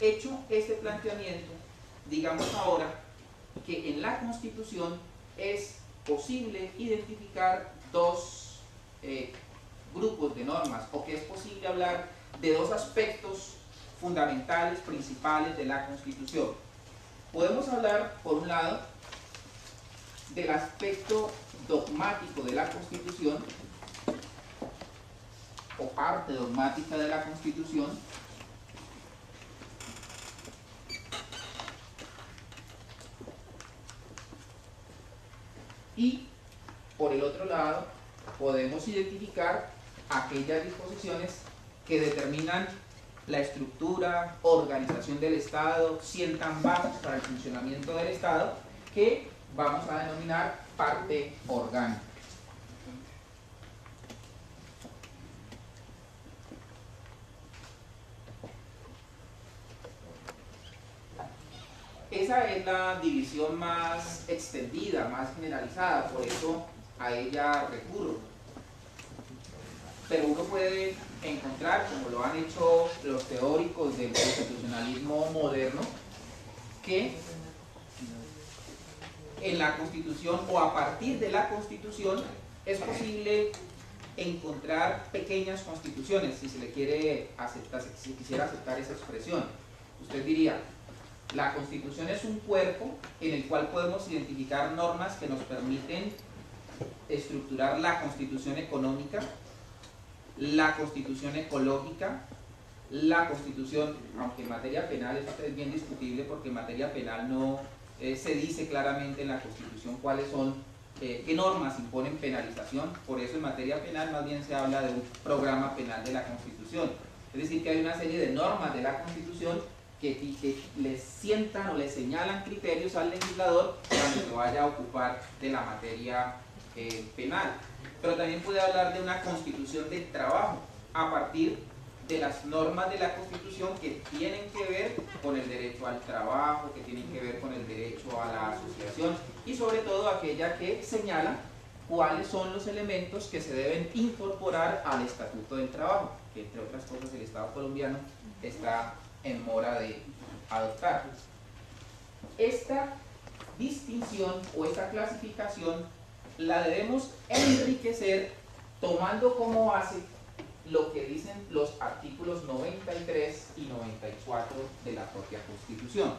Hecho este planteamiento, digamos ahora que en la Constitución es posible identificar dos grupos de normas, o que es posible hablar de dos aspectos fundamentales, principales de la Constitución. Podemos hablar, por un lado, del aspecto dogmático de la Constitución, o parte dogmática de la Constitución, y por el otro lado podemos identificar aquellas disposiciones que determinan la estructura, organización del Estado, sientan bases para el funcionamiento del Estado, que vamos a denominar parte orgánica. Esa es la división más extendida, más generalizada, por eso a ella recurro. Pero uno puede encontrar, como lo han hecho los teóricos del constitucionalismo moderno, que en la Constitución o a partir de la Constitución es posible encontrar pequeñas constituciones, si se le quiere aceptar, si quisiera aceptar esa expresión. Usted diría, la Constitución es un cuerpo en el cual podemos identificar normas que nos permiten estructurar la Constitución económica, la Constitución ecológica, la Constitución, aunque en materia penal esto es bien discutible porque en materia penal no se dice claramente en la Constitución cuáles son, qué normas imponen penalización, por eso en materia penal más bien se habla de un programa penal de la Constitución. Es decir, que hay una serie de normas de la Constitución que le sientan o le señalan criterios al legislador cuando se vaya a ocupar de la materia penal. Pero también puede hablar de una constitución del trabajo a partir de las normas de la Constitución que tienen que ver con el derecho al trabajo, que tienen que ver con el derecho a la asociación y sobre todo aquella que señala cuáles son los elementos que se deben incorporar al Estatuto del Trabajo, que entre otras cosas el Estado colombiano está en mora de adoptar. Esta distinción o esta clasificación la debemos enriquecer tomando como base lo que dicen los artículos 93 y 94 de la propia Constitución.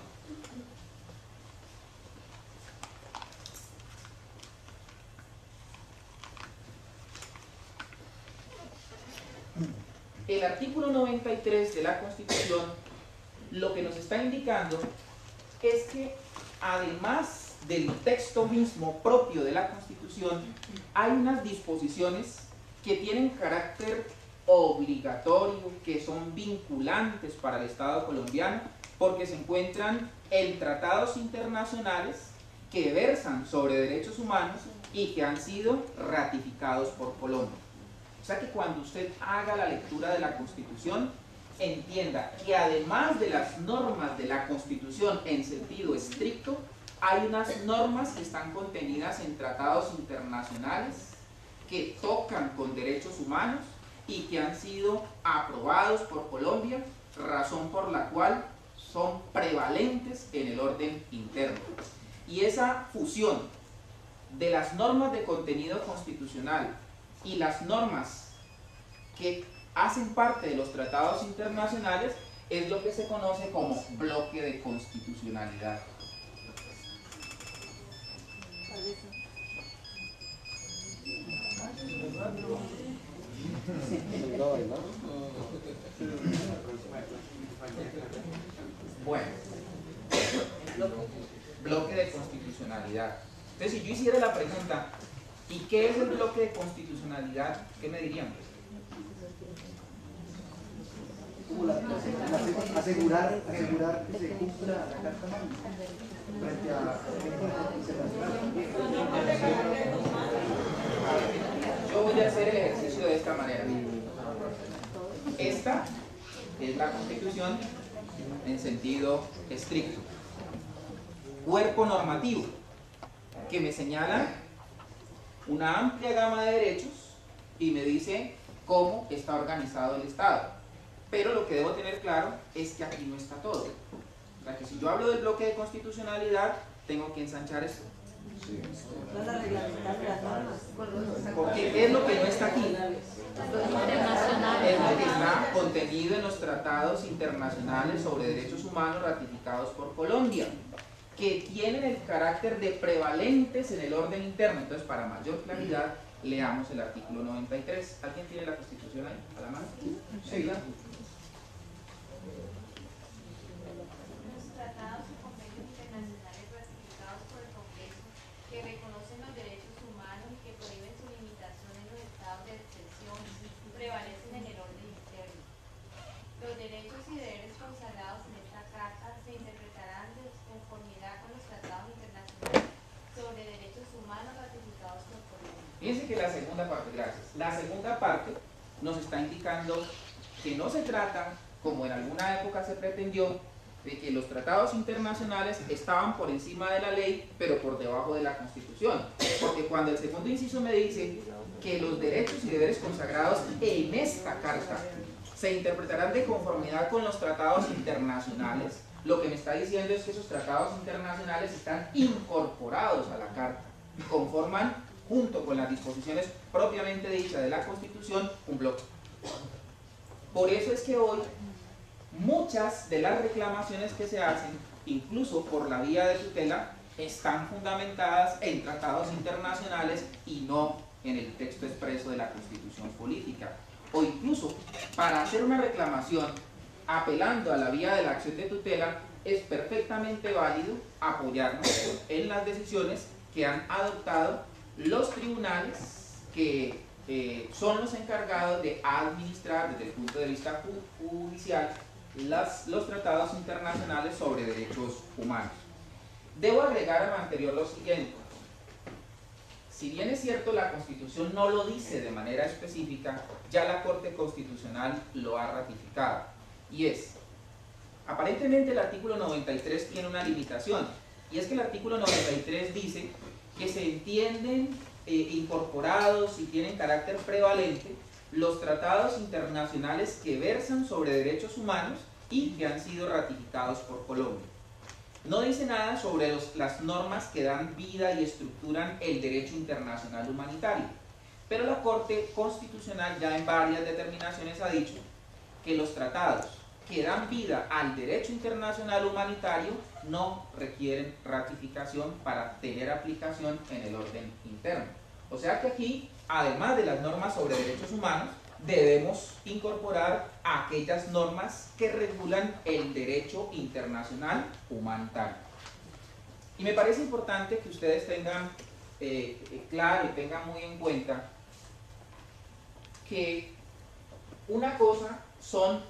El artículo 93 de la Constitución lo que nos está indicando es que además del texto mismo propio de la Constitución hay unas disposiciones que tienen carácter obligatorio, que son vinculantes para el Estado colombiano porque se encuentran en tratados internacionales que versan sobre derechos humanos y que han sido ratificados por Colombia. O sea que cuando usted haga la lectura de la Constitución, entienda que además de las normas de la Constitución en sentido estricto, hay unas normas que están contenidas en tratados internacionales que tocan con derechos humanos y que han sido aprobados por Colombia, razón por la cual son prevalentes en el orden interno. Y esa fusión de las normas de contenido constitucional y las normas que hacen parte de los tratados internacionales es lo que se conoce como bloque de constitucionalidad. Bueno, bloque de constitucionalidad. Entonces, si yo hiciera la pregunta, ¿y qué es el bloque de constitucionalidad? ¿Qué me dirían? Asegurar que se cumpla la Carta Magna frente a Yo voy a hacer el ejercicio de esta manera. Esta es la Constitución en sentido estricto. Cuerpo normativo que me señala una amplia gama de derechos y me dice cómo está organizado el Estado. Pero lo que debo tener claro es que aquí no está todo. O sea, que si yo hablo del bloque de constitucionalidad, tengo que ensanchar esto. Sí. Porque ¿qué es lo que no está aquí? Es lo que está contenido en los tratados internacionales sobre derechos humanos ratificados por Colombia, que tienen el carácter de prevalentes en el orden interno. Entonces, para mayor claridad, leamos el artículo 93. ¿Alguien tiene la Constitución ahí a la mano? Sí. Los tratados y convenios internacionales ratificados por el Congreso que reconocen los derechos humanos y que prohíben su limitación en los estados de excepción prevalecen en el orden interno. Los derechos y deberes consagrados en esta carta se interpretarán de conformidad con los tratados internacionales sobre derechos humanos ratificados por Colombia. Fíjense que la segunda parte, gracias. La segunda parte nos está indicando que no se trata, como en alguna época se pretendió, de que los tratados internacionales estaban por encima de la ley, pero por debajo de la Constitución. Porque cuando el segundo inciso me dice que los derechos y deberes consagrados en esta carta se interpretarán de conformidad con los tratados internacionales, lo que me está diciendo es que esos tratados internacionales están incorporados a la carta y conforman, junto con las disposiciones propiamente dichas de la Constitución, un bloque. Por eso es que hoy muchas de las reclamaciones que se hacen, incluso por la vía de tutela, están fundamentadas en tratados internacionales y no en el texto expreso de la Constitución política. O incluso, para hacer una reclamación apelando a la vía de la acción de tutela, es perfectamente válido apoyarnos en las decisiones que han adoptado los tribunales que son los encargados de administrar desde el punto de vista judicial los tratados internacionales sobre derechos humanos. Debo agregar a lo anterior lo siguiente. Si bien es cierto la Constitución no lo dice de manera específica, ya la Corte Constitucional lo ha ratificado. Y es, aparentemente el artículo 93 tiene una limitación, y es que el artículo 93 dice que se entienden incorporados y tienen carácter prevalente los tratados internacionales que versan sobre derechos humanos y que han sido ratificados por Colombia. No dice nada sobre las normas que dan vida y estructuran el derecho internacional humanitario, pero la Corte Constitucional ya en varias determinaciones ha dicho que los tratados que dan vida al derecho internacional humanitario no requieren ratificación para tener aplicación en el orden interno. O sea que aquí, además de las normas sobre derechos humanos, debemos incorporar aquellas normas que regulan el derecho internacional humanitario. Y me parece importante que ustedes tengan claro y tengan muy en cuenta que una cosa son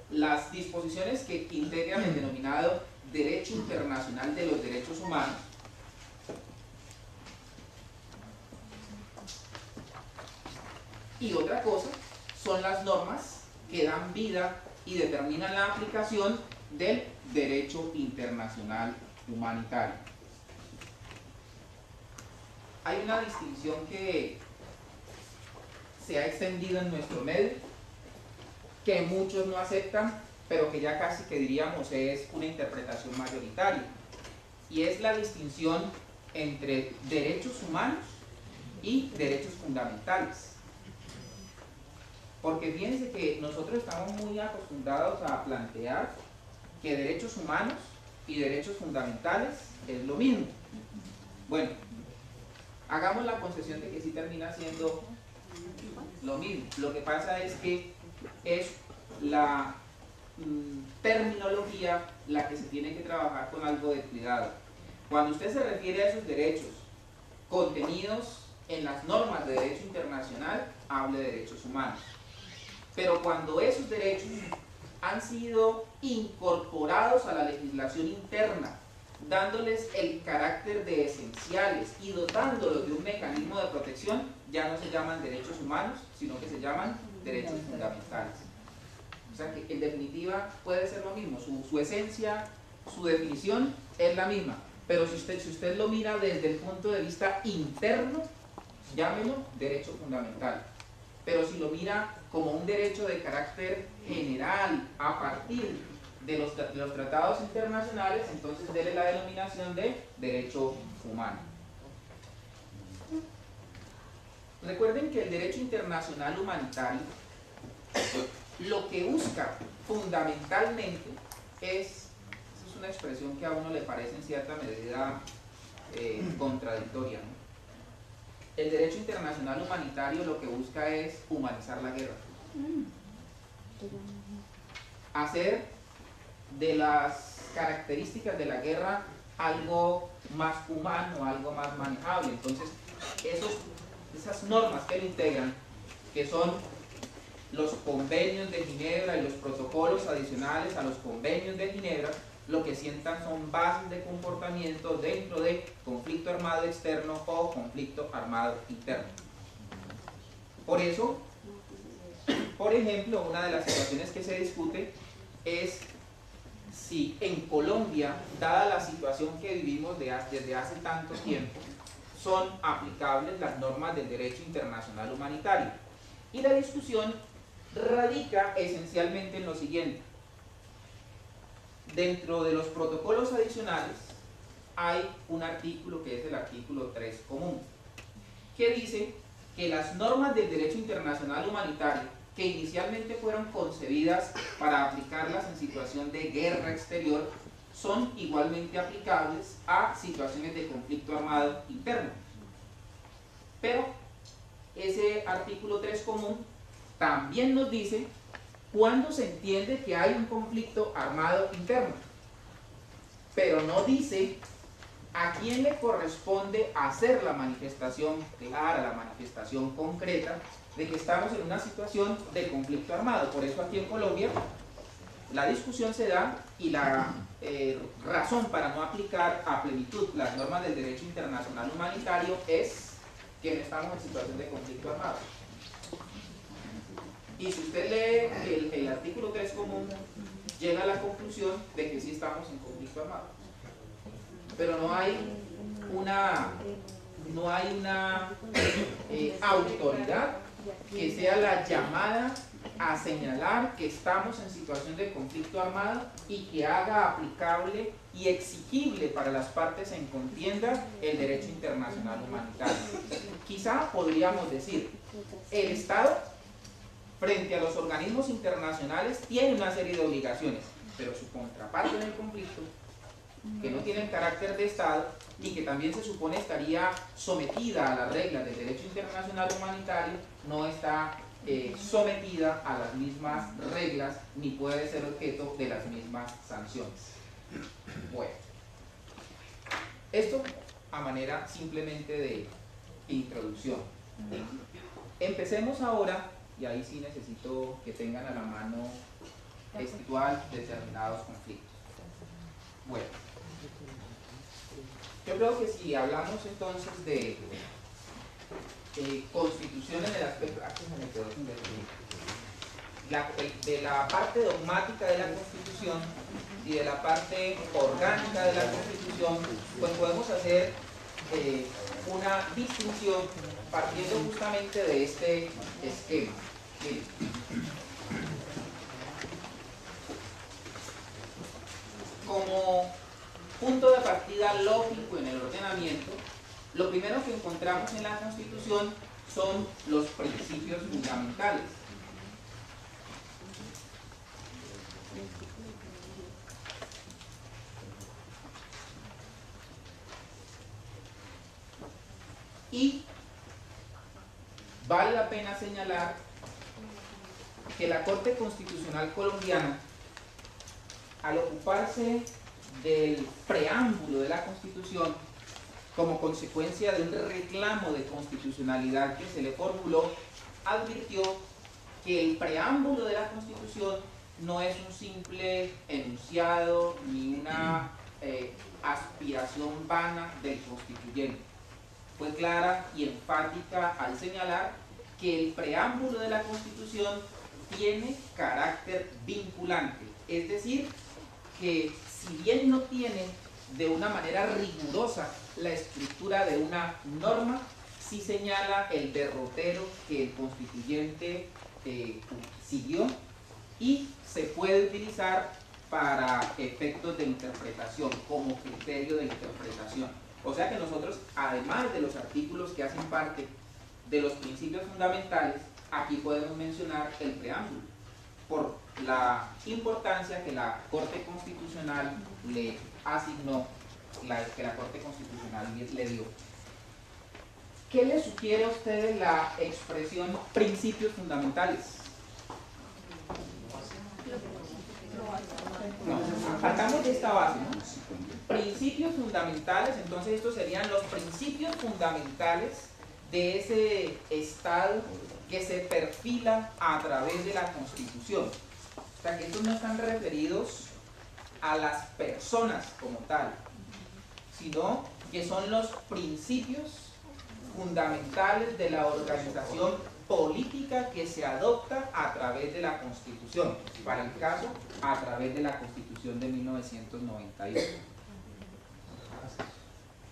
las disposiciones que integran el denominado derecho internacional de los derechos humanos, y otra cosa son las normas que dan vida y determinan la aplicación del derecho internacional humanitario. Hay una distinción que se ha extendido en nuestro medio, que muchos no aceptan, pero que ya casi que diríamos es una interpretación mayoritaria, y es la distinción entre derechos humanos y derechos fundamentales. Porque fíjense que nosotros estamos muy acostumbrados a plantear que derechos humanos y derechos fundamentales es lo mismo. Bueno, hagamos la concesión de que sí termina siendo lo mismo. Lo que pasa es que es la terminología la que se tiene que trabajar con algo de cuidado. Cuando usted se refiere a esos derechos contenidos en las normas de derecho internacional, hable de derechos humanos. Pero cuando esos derechos han sido incorporados a la legislación interna, dándoles el carácter de esenciales y dotándolos de un mecanismo de protección, ya no se llaman derechos humanos, sino que se llaman derechos fundamentales. O sea que en definitiva puede ser lo mismo, su esencia, su definición es la misma, pero si usted lo mira desde el punto de vista interno, llámelo derecho fundamental. Pero si lo mira como un derecho de carácter general a partir de los tratados internacionales, entonces dele la denominación de derecho humano. Recuerden que el derecho internacional humanitario lo que busca fundamentalmente es una expresión que a uno le parece en cierta medida contradictoria, ¿no? El derecho internacional humanitario lo que busca es humanizar la guerra, hacer de las características de la guerra algo más humano, algo más manejable. Entonces, esas normas que lo integran, que son los convenios de Ginebra y los protocolos adicionales a los convenios de Ginebra, lo que sientan son bases de comportamiento dentro de conflicto armado externo o conflicto armado interno. Por eso, por ejemplo, una de las situaciones que se discute es si en Colombia, dada la situación que vivimos desde hace tanto tiempo, son aplicables las normas del derecho internacional humanitario. Y la discusión radica esencialmente en lo siguiente. Dentro de los protocolos adicionales hay un artículo que es el artículo 3 común, que dice que las normas del derecho internacional humanitario, que inicialmente fueron concebidas para aplicarlas en situación de guerra exterior, son igualmente aplicables a situaciones de conflicto armado interno. Pero ese artículo 3 común también nos dice cuándo se entiende que hay un conflicto armado interno, pero no dice a quién le corresponde hacer la manifestación clara, la manifestación concreta de que estamos en una situación de conflicto armado. Por eso aquí en Colombia la discusión se da y la razón para no aplicar a plenitud las normas del derecho internacional humanitario es que no estamos en situación de conflicto armado. Y si usted lee el artículo 3 común, llega a la conclusión de que sí estamos en conflicto armado. Pero no hay una autoridad que sea la llamada a señalar que estamos en situación de conflicto armado y que haga aplicable y exigible para las partes en contienda el derecho internacional humanitario. Quizá podríamos decir, el Estado frente a los organismos internacionales tiene una serie de obligaciones, pero su contraparte en el conflicto, que no tiene carácter de Estado y que también se supone estaría sometida a las reglas del derecho internacional humanitario, no está sometida a las mismas reglas ni puede ser objeto de las mismas sanciones. Bueno, esto a manera simplemente de introducción. Empecemos ahora, y ahí sí necesito que tengan a la mano textual determinados conflictos. Bueno, yo creo que si hablamos entonces de constitución en el aspecto de la parte dogmática de la Constitución y de la parte orgánica de la Constitución, pues podemos hacer una distinción partiendo justamente de este esquema. Miren. Como punto de partida lógico en el ordenamiento, lo primero que encontramos en la Constitución son los principios fundamentales. Y vale la pena señalar que la Corte Constitucional colombiana, al ocuparse del preámbulo de la Constitución, como consecuencia de un reclamo de constitucionalidad que se le formuló, advirtió que el preámbulo de la Constitución no es un simple enunciado ni una aspiración vana del constituyente. Fue clara y enfática al señalar que el preámbulo de la Constitución tiene carácter vinculante, es decir, que si bien no tiene de una manera rigurosa la estructura de una norma, sí señala el derrotero que el constituyente siguió y se puede utilizar para efectos de interpretación, como criterio de interpretación. O sea que nosotros, además de los artículos que hacen parte de los principios fundamentales, aquí podemos mencionar el preámbulo, por la importancia que la Corte Constitucional le asignó, que la Corte Constitucional le dio. ¿Qué le sugiere a ustedes la expresión principios fundamentales? No, partamos de esta base, ¿no? Principios fundamentales, entonces estos serían los principios fundamentales de ese Estado que se perfila a través de la Constitución. O sea que estos no están referidos a las personas como tal, sino que son los principios fundamentales de la organización política que se adopta a través de la Constitución, para el caso, a través de la Constitución de 1991.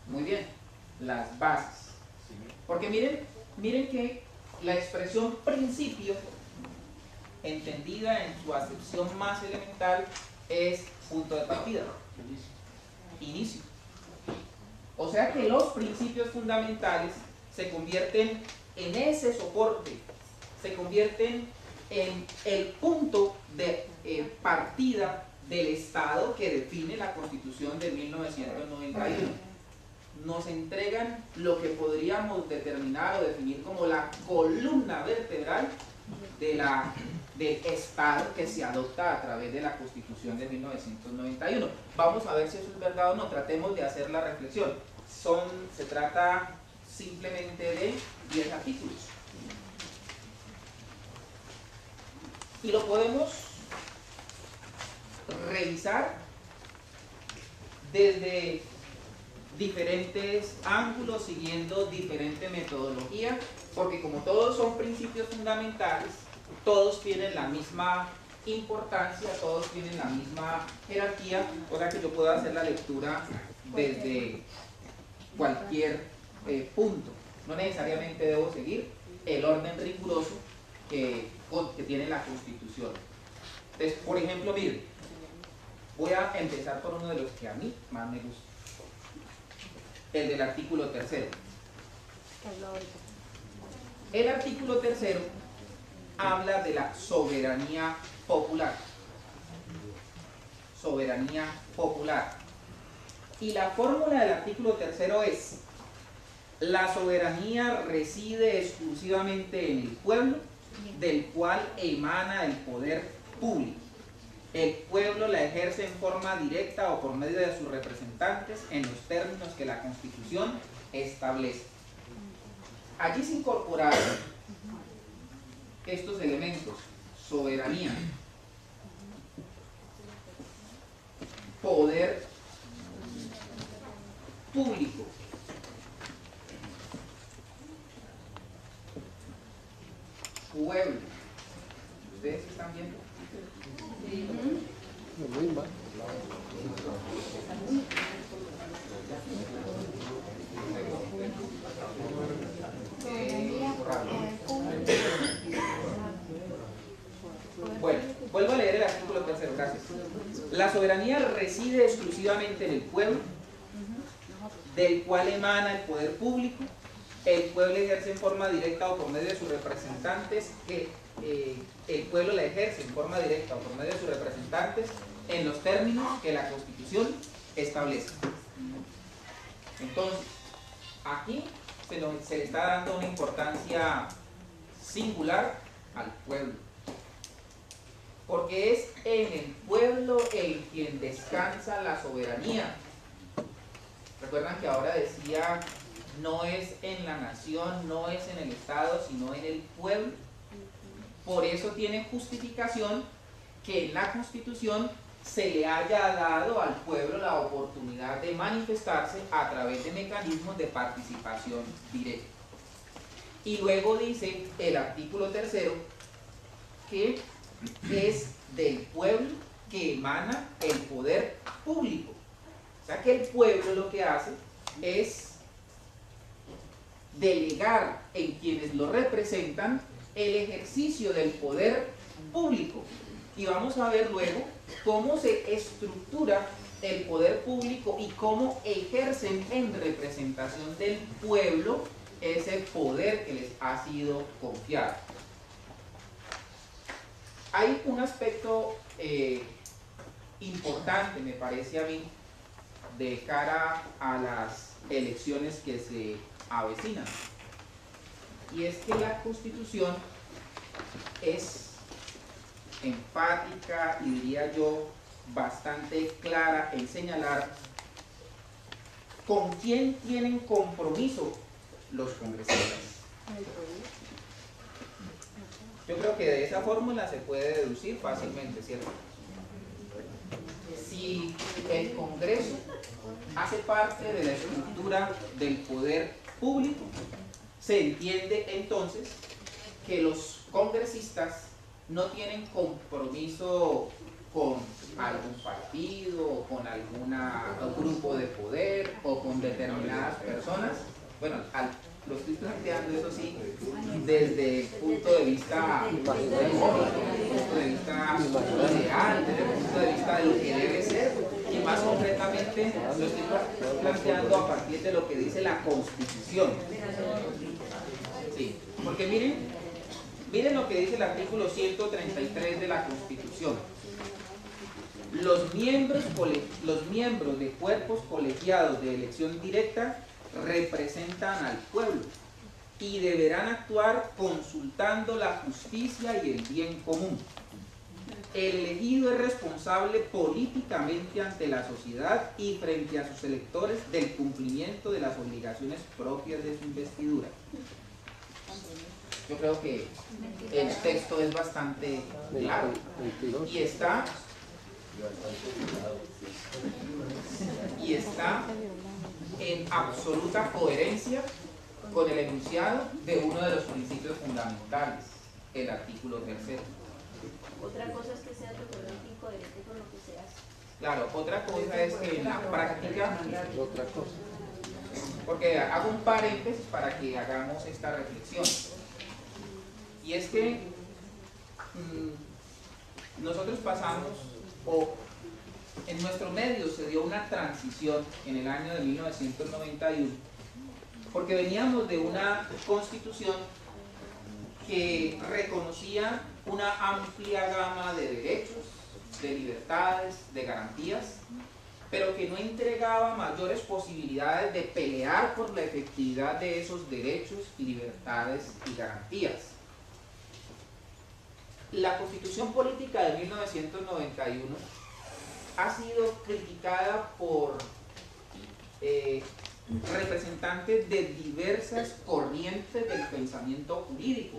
Muy bien, las bases. Porque miren que la expresión principio, entendida en su acepción más elemental, es punto de partida, inicio. O sea que los principios fundamentales se convierten en ese soporte, se convierten en el punto de partida del Estado que define la Constitución de 1991. Nos entregan lo que podríamos determinar o definir como la columna vertebral del Estado que se adopta a través de la Constitución de 1991. Vamos a ver si eso es verdad o no, tratemos de hacer la reflexión. Se trata simplemente de 10 artículos. Y lo podemos revisar desde diferentes ángulos, siguiendo diferente metodología, porque como todos son principios fundamentales, todos tienen la misma importancia, todos tienen la misma jerarquía, o sea que yo puedo hacer la lectura desde cualquier punto. No necesariamente debo seguir el orden riguroso que tiene la Constitución. Entonces, por ejemplo, miren, voy a empezar por uno de los que a mí más me gusta. El del artículo 3. El artículo 3 habla de la soberanía popular. Soberanía popular. Y la fórmula del artículo 3 es: la soberanía reside exclusivamente en el pueblo, del cual emana el poder público. El pueblo la ejerce en forma directa o por medio de sus representantes en los términos que la Constitución establece. Allí se incorporaron estos elementos: soberanía, poder público, pueblo. ¿Ustedes están viendo? Sí. Muy mal. Bueno, vuelvo a leer el artículo 3, gracias. La soberanía reside exclusivamente en el pueblo, del cual emana el poder público. El pueblo ejerce en forma directa o por medio de sus representantes, el pueblo la ejerce en forma directa o por medio de sus representantes en los términos que la Constitución establece. Entonces, aquí se le está dando una importancia singular al pueblo, porque es en el pueblo en quien descansa la soberanía. Recuerdan que ahora decía: no es en la nación, no es en el Estado, sino en el pueblo. Por eso tiene justificación que en la Constitución se le haya dado al pueblo la oportunidad de manifestarse a través de mecanismos de participación directa. Y luego dice el artículo 3 que es del pueblo que emana el poder público. O sea que el pueblo lo que hace es delegar en quienes lo representan el ejercicio del poder público. Y vamos a ver luego cómo se estructura el poder público y cómo ejercen en representación del pueblo ese poder que les ha sido confiado. Hay un aspecto importante, me parece a mí, de cara a las elecciones que se avecinan, y es que la Constitución es enfática y, diría yo, bastante clara en señalar con quién tienen compromiso los congresistas. Yo creo que de esa fórmula se puede deducir fácilmente, ¿cierto? Si el Congreso hace parte de la estructura del poder público, se entiende entonces que los congresistas no tienen compromiso con algún partido, o con algún grupo de poder, o con determinadas personas. Bueno, lo estoy planteando, eso sí, desde el punto de vista demónico, desde el punto de vista ideal, desde el punto de vista de lo que debe ser, y más concretamente lo estoy planteando a partir de lo que dice la Constitución. Sí, porque miren lo que dice el artículo 133 de la Constitución. Los miembros de cuerpos colegiados de elección directa representan al pueblo y deberán actuar consultando la justicia y el bien común. El elegido es responsable políticamente ante la sociedad y frente a sus electores del cumplimiento de las obligaciones propias de su investidura. Yo creo que el texto es bastante claro y está en absoluta coherencia con el enunciado de uno de los principios fundamentales, el artículo 3. Otra cosa es que sea totalmente incoherente con lo que se hace. Claro, otra cosa es que en la práctica, porque hago un paréntesis para que hagamos esta reflexión, y es que nosotros pasamos, o en nuestro medio se dio una transición en el año de 1991, porque veníamos de una constitución que reconocía una amplia gama de derechos, de libertades, de garantías, pero que no entregaba mayores posibilidades de pelear por la efectividad de esos derechos y libertades y garantías. La Constitución Política de 1991 ha sido criticada por representantes de diversas corrientes del pensamiento jurídico,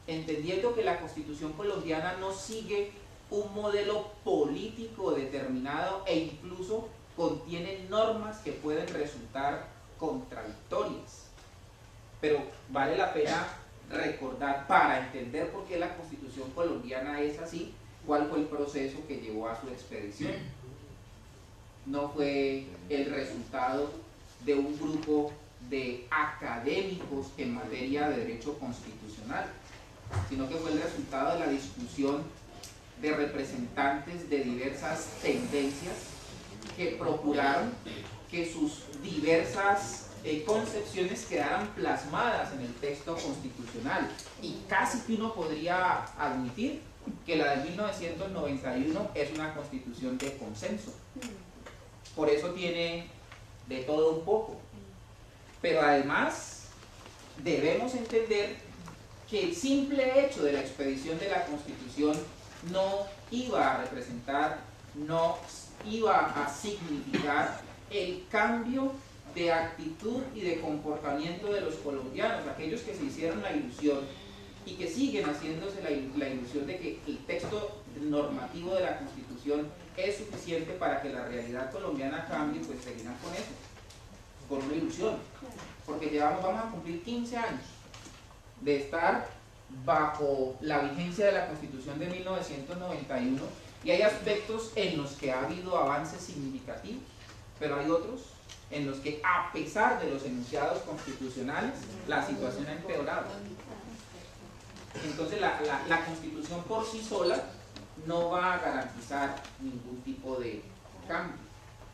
entendiendo que la Constitución colombiana no sigue un modelo político determinado e incluso contiene normas que pueden resultar contradictorias. Pero vale la pena recordar, para entender por qué la Constitución colombiana es así, cuál fue el proceso que llevó a su expedición. No fue el resultado de un grupo de académicos en materia de derecho constitucional, sino que fue el resultado de la discusión de representantes de diversas tendencias que procuraron que sus diversas concepciones quedaran plasmadas en el texto constitucional, y casi que uno podría admitir que la de 1991 es una constitución de consenso. Por eso tiene de todo un poco, pero además debemos entender que el simple hecho de la expedición de la Constitución no iba a representar, no iba a significar el cambio de actitud y de comportamiento de los colombianos, aquellos que se hicieron la ilusión y que siguen haciéndose la ilusión de que el texto normativo de la Constitución es suficiente para que la realidad colombiana cambie. Pues seguirán con eso, con una ilusión, porque vamos a cumplir 15 años de estar bajo la vigencia de la Constitución de 1991, y hay aspectos en los que ha habido avances significativos, pero hay otros en los que, a pesar de los enunciados constitucionales, la situación ha empeorado. Entonces la Constitución por sí sola no va a garantizar ningún tipo de cambio,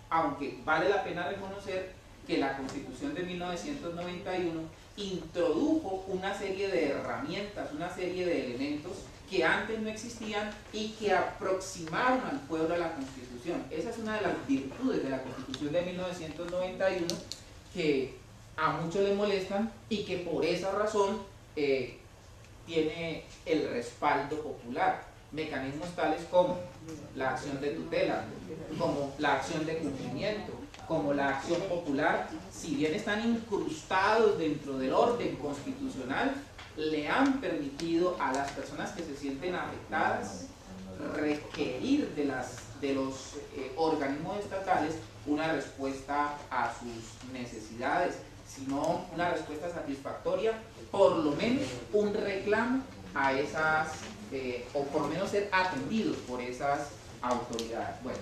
aunque vale la pena reconocer que la Constitución de 1991 introdujo una serie de herramientas, una serie de elementos que antes no existían y que aproximaron al pueblo a la Constitución. Esa es una de las virtudes de la Constitución de 1991 que a muchos les molestan y que por esa razón tiene el respaldo popular. Mecanismos tales como la acción de tutela, como la acción de cumplimiento, como la acción popular, si bien están incrustados dentro del orden constitucional, le han permitido a las personas que se sienten afectadas requerir de los organismos estatales una respuesta a sus necesidades, sino una respuesta satisfactoria, por lo menos un reclamo a esas, o por lo menos ser atendidos por esas autoridades. Bueno,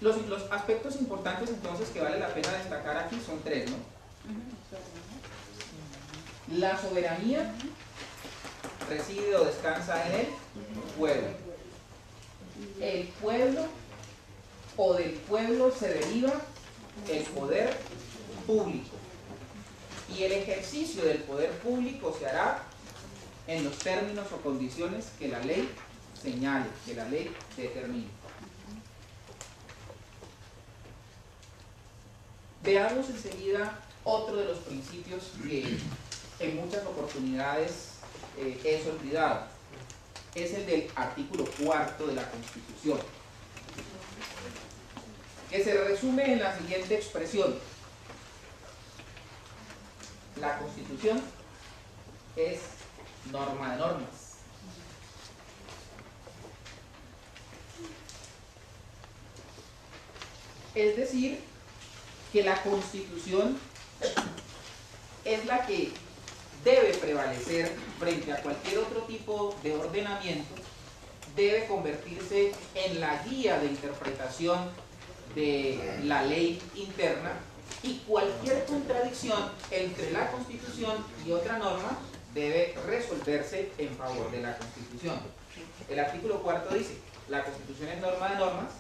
los aspectos importantes entonces que vale la pena destacar aquí son tres, ¿no? La soberanía reside o descansa en el pueblo. El pueblo o del pueblo se deriva el poder público. Y el ejercicio del poder público se hará en los términos o condiciones que la ley señale, que la ley determine. Veamos enseguida otro de los principios que en muchas oportunidades es olvidado. Es el del artículo 4 de la Constitución, que se resume en la siguiente expresión: la Constitución es norma de normas. Es decir, que la Constitución es la que debe prevalecer frente a cualquier otro tipo de ordenamiento, debe convertirse en la guía de interpretación de la ley interna, y cualquier contradicción entre la Constitución y otra norma debe resolverse en favor de la Constitución. El artículo 4 dice: la Constitución es norma de normas.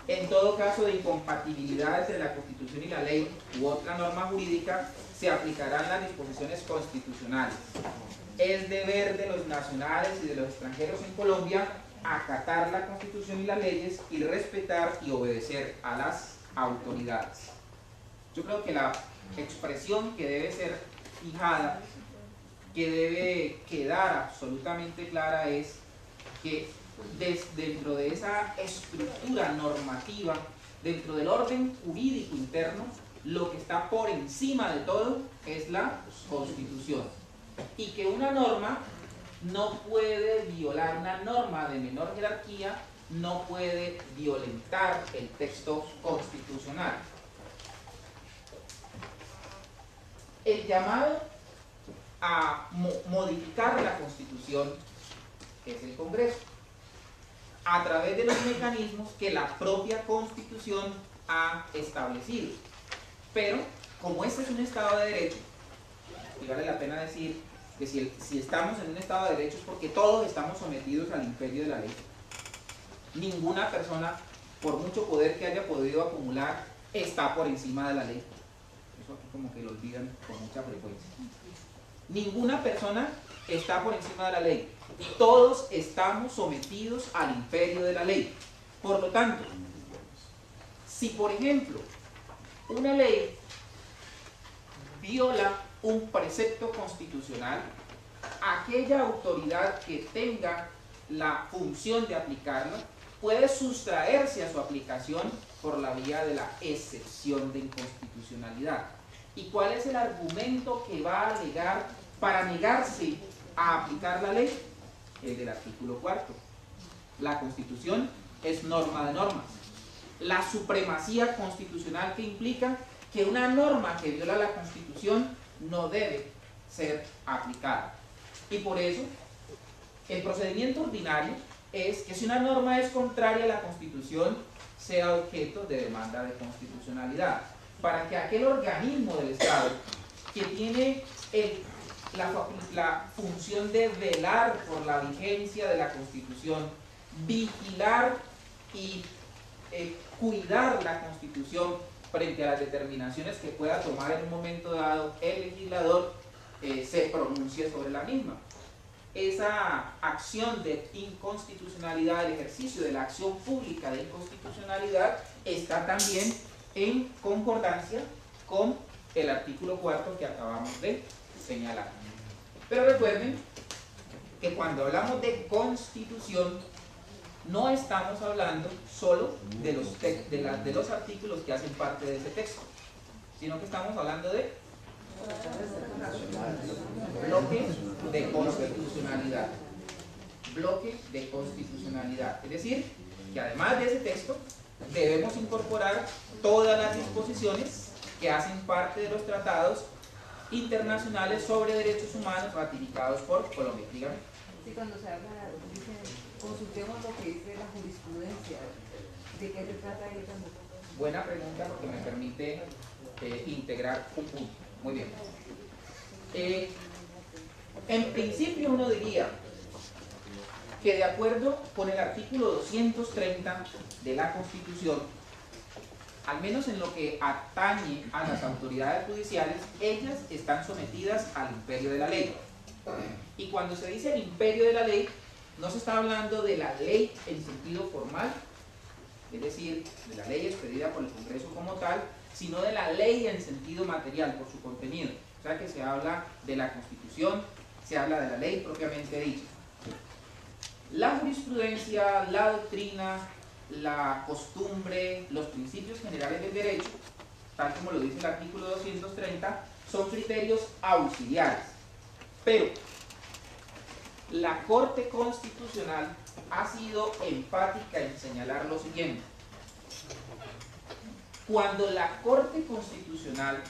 En todo caso de incompatibilidad entre la Constitución y la ley u otra norma jurídica, se aplicarán las disposiciones constitucionales. Es deber de los nacionales y de los extranjeros en Colombia acatar la Constitución y las leyes y respetar y obedecer a las autoridades. Yo creo que la expresión que debe ser fijada, que debe quedar absolutamente clara, es que dentro de esa estructura normativa, dentro del orden jurídico interno, lo que está por encima de todo es la Constitución, y que una norma no puede violar, una norma de menor jerarquía no puede violentar el texto constitucional. El llamado a modificar la Constitución es el Congreso, a través de los mecanismos que la propia Constitución ha establecido. Pero, como este es un Estado de Derecho, y vale la pena decir que si estamos en un Estado de Derecho es porque todos estamos sometidos al imperio de la ley. Ninguna persona, por mucho poder que haya podido acumular, está por encima de la ley. Eso aquí como que lo olvidan con mucha frecuencia. Ninguna persona está por encima de la ley. Todos estamos sometidos al imperio de la ley. Por lo tanto, si por ejemplo una ley viola un precepto constitucional, aquella autoridad que tenga la función de aplicarlo puede sustraerse a su aplicación por la vía de la excepción de inconstitucionalidad. ¿Y cuál es el argumento que va a alegar para negarse a aplicar la ley? El del artículo 4. La Constitución es norma de normas. La supremacía constitucional, que implica que una norma que viola la Constitución no debe ser aplicada. Y por eso, el procedimiento ordinario es que si una norma es contraria a la Constitución, sea objeto de demanda de constitucionalidad, para que aquel organismo del Estado que tiene el la función de velar por la vigencia de la Constitución, vigilar y cuidar la Constitución frente a las determinaciones que pueda tomar en un momento dado el legislador, se pronuncie sobre la misma. Esa acción de inconstitucionalidad, el ejercicio de la acción pública de inconstitucionalidad, está también en concordancia con el artículo 4 que acabamos de señalar. Pero recuerden que cuando hablamos de Constitución, no estamos hablando solo de los artículos que hacen parte de ese texto, sino que estamos hablando de bloque de constitucionalidad. Bloque de constitucionalidad. Es decir, que además de ese texto, debemos incorporar todas las disposiciones que hacen parte de los tratados internacionales sobre derechos humanos ratificados por Colombia. Dígame. Sí, cuando se habla, dicen, consultemos lo que dice la jurisprudencia. ¿De qué se trata ahí también? Buena pregunta, porque me permite integrar un punto. Muy bien. En principio uno diría que de acuerdo con el artículo 230 de la Constitución, al menos en lo que atañe a las autoridades judiciales, ellas están sometidas al imperio de la ley. Y cuando se dice el imperio de la ley, no se está hablando de la ley en sentido formal, es decir, de la ley expedida por el Congreso como tal, sino de la ley en sentido material, por su contenido. O sea que se habla de la Constitución, se habla de la ley propiamente dicha. La jurisprudencia, la doctrina, la costumbre, los principios generales del derecho, tal como lo dice el artículo 230, son criterios auxiliares. Pero la Corte Constitucional ha sido enfática en señalar lo siguiente. Cuando la Corte Constitucional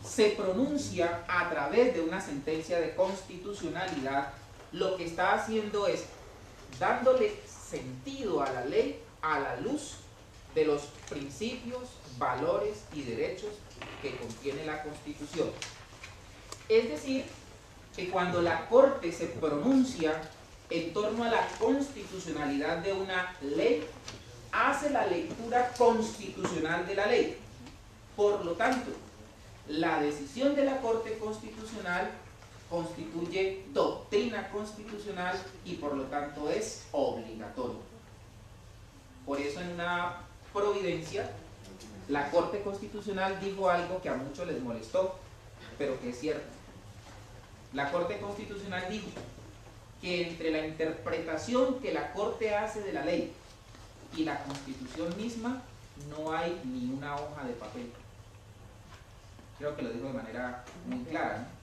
se pronuncia a través de una sentencia de constitucionalidad, lo que está haciendo es dándole sentido a la ley a la luz de los principios, valores y derechos que contiene la Constitución. Es decir, que cuando la Corte se pronuncia en torno a la constitucionalidad de una ley, hace la lectura constitucional de la ley. Por lo tanto, la decisión de la Corte Constitucional constituye doctrina constitucional y por lo tanto es obligatorio. Por eso en una providencia, la Corte Constitucional dijo algo que a muchos les molestó, pero que es cierto. La Corte Constitucional dijo que entre la interpretación que la Corte hace de la ley y la Constitución misma no hay ni una hoja de papel. Creo que lo dijo de manera muy clara, ¿no?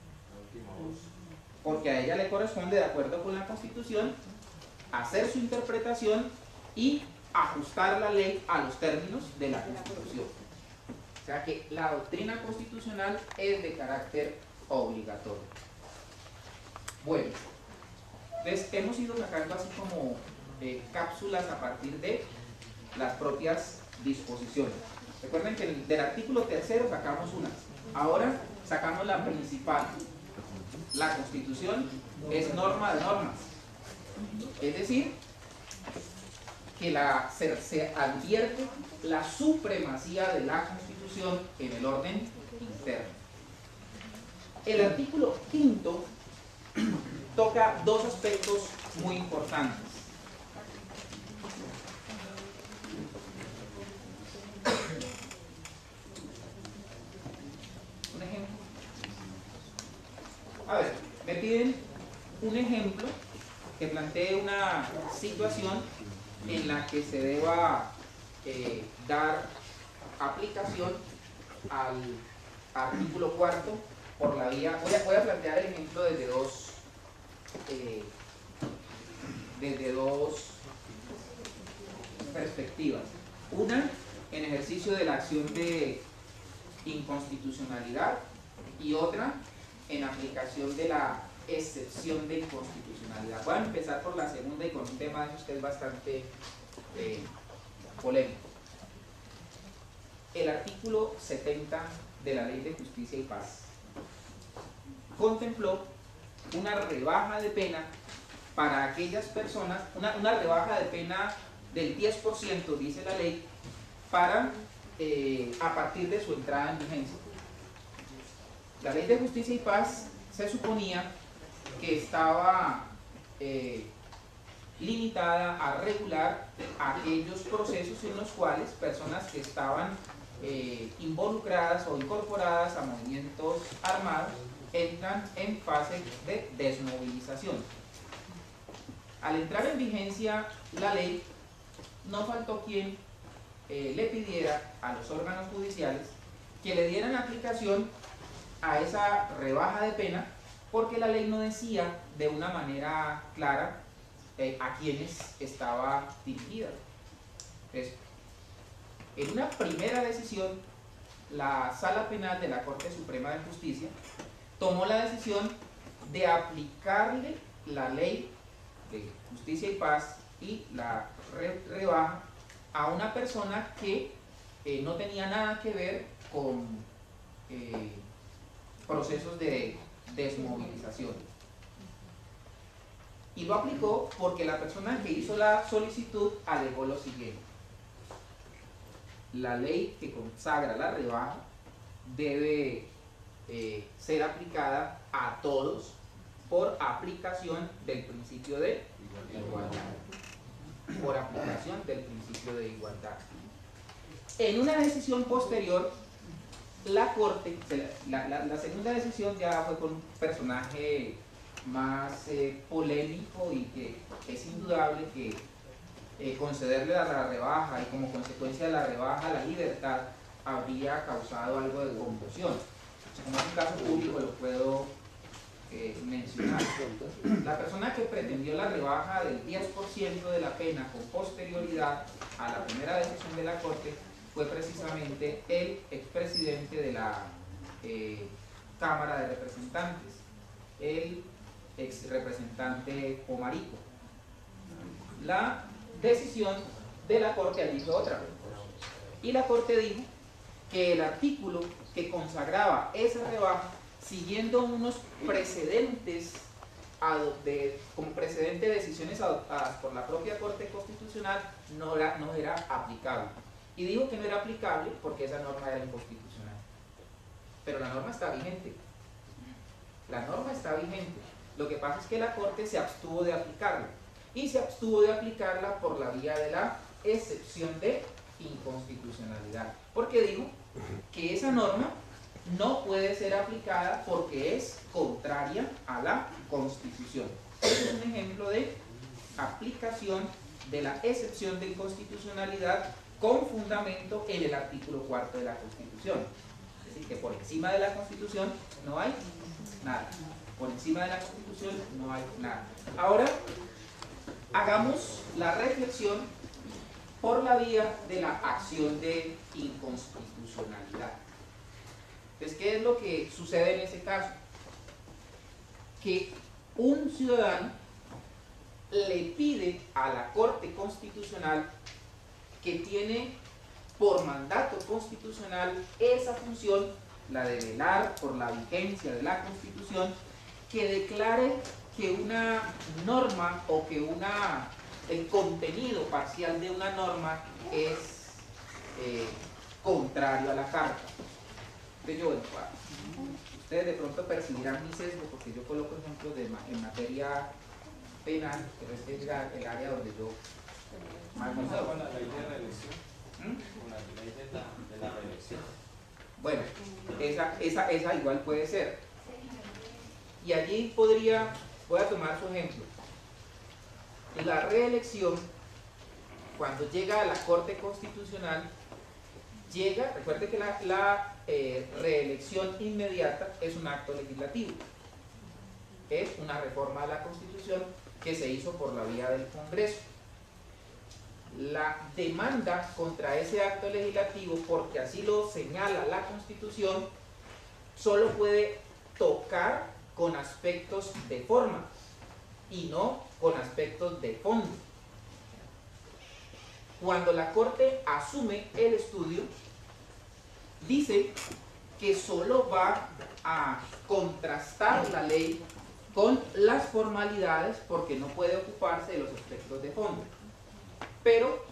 Porque a ella le corresponde, de acuerdo con la Constitución, hacer su interpretación y ajustar la ley a los términos de la Constitución. O sea que la doctrina constitucional es de carácter obligatorio. Bueno, entonces hemos ido sacando así como cápsulas a partir de las propias disposiciones. Recuerden que del artículo 3 sacamos unas. Ahora sacamos la principal. La Constitución es norma de normas. Es decir, que se advierte la supremacía de la Constitución en el orden interno. El artículo 5 toca dos aspectos muy importantes. Un ejemplo. A ver, me piden un ejemplo que plantee una situación en la que se deba dar aplicación al artículo 4 por la vía. Voy a plantear el ejemplo desde dos perspectivas. Una, en ejercicio de la acción de inconstitucionalidad, y otra, en aplicación de la excepción de inconstitucionalidad. Voy a empezar por la segunda y con un tema de esos que es bastante polémico. El artículo 70 de la Ley de Justicia y Paz contempló una rebaja de pena para aquellas personas, una rebaja de pena del 10%, dice la ley, para a partir de su entrada en vigencia. La Ley de Justicia y Paz se suponía que estaba limitada a regular aquellos procesos en los cuales personas que estaban involucradas o incorporadas a movimientos armados entran en fase de desmovilización. Al entrar en vigencia la ley, no faltó quien le pidiera a los órganos judiciales que le dieran aplicación a esa rebaja de pena, porque la ley no decía de una manera clara a quienes estaba dirigida. Entonces, en una primera decisión, la Sala Penal de la Corte Suprema de Justicia tomó la decisión de aplicarle la Ley de Justicia y Paz y la rebaja a una persona que no tenía nada que ver con procesos de desmovilización. Y lo aplicó porque la persona que hizo la solicitud alegó lo siguiente: la ley que consagra la rebaja debe ser aplicada a todos por aplicación del principio de igualdad. Por aplicación del principio de igualdad. En una decisión posterior, la Corte, la segunda decisión ya fue con un personaje más polémico, y que es indudable que concederle a la rebaja y como consecuencia de la rebaja la libertad habría causado algo de confusión. Como es un caso público lo puedo mencionar. La persona que pretendió la rebaja del 10% de la pena con posterioridad a la primera decisión de la Corte fue precisamente el expresidente de la Cámara de Representantes, el ex representante Omarico. La decisión de la Corte allí fue otra, y la Corte dijo que el artículo que consagraba esa rebaja, siguiendo unos precedentes como precedente de decisiones adoptadas por la propia Corte Constitucional, no era aplicable. Y digo que no era aplicable porque esa norma era inconstitucional. Pero la norma está vigente. La norma está vigente. Lo que pasa es que la Corte se abstuvo de aplicarla. Y se abstuvo de aplicarla por la vía de la excepción de inconstitucionalidad. Porque digo que esa norma no puede ser aplicada porque es contraria a la Constitución. Este es un ejemplo de aplicación de la excepción de inconstitucionalidad con fundamento en el artículo 4 de la Constitución. Es decir, que por encima de la Constitución no hay nada. Por encima de la Constitución no hay nada. Ahora, hagamos la reflexión por la vía de la acción de inconstitucionalidad. Entonces, ¿qué es lo que sucede en ese caso? Que un ciudadano le pide a la Corte Constitucional, que tiene por mandato constitucional esa función, la de velar por la vigencia de la Constitución, que declare que una norma o que el contenido parcial de una norma es contrario a la Carta. Entonces ustedes de pronto percibirán mi sesgo porque yo coloco ejemplos en materia penal, pero este es el área donde yo más me muevo. Con la ley de reelección. Con la ley de la reelección. Bueno, esa igual puede ser. Y allí voy a tomar su ejemplo. La reelección, cuando llega a la Corte Constitucional, recuerde que la reelección inmediata es un acto legislativo. Es una reforma de la Constitución que se hizo por la vía del Congreso. La demanda contra ese acto legislativo, porque así lo señala la Constitución, solo puede tocar con aspectos de forma y no con aspectos de fondo. Cuando la Corte asume el estudio, dice que solo va a contrastar la ley con las formalidades porque no puede ocuparse de los aspectos de fondo. Pero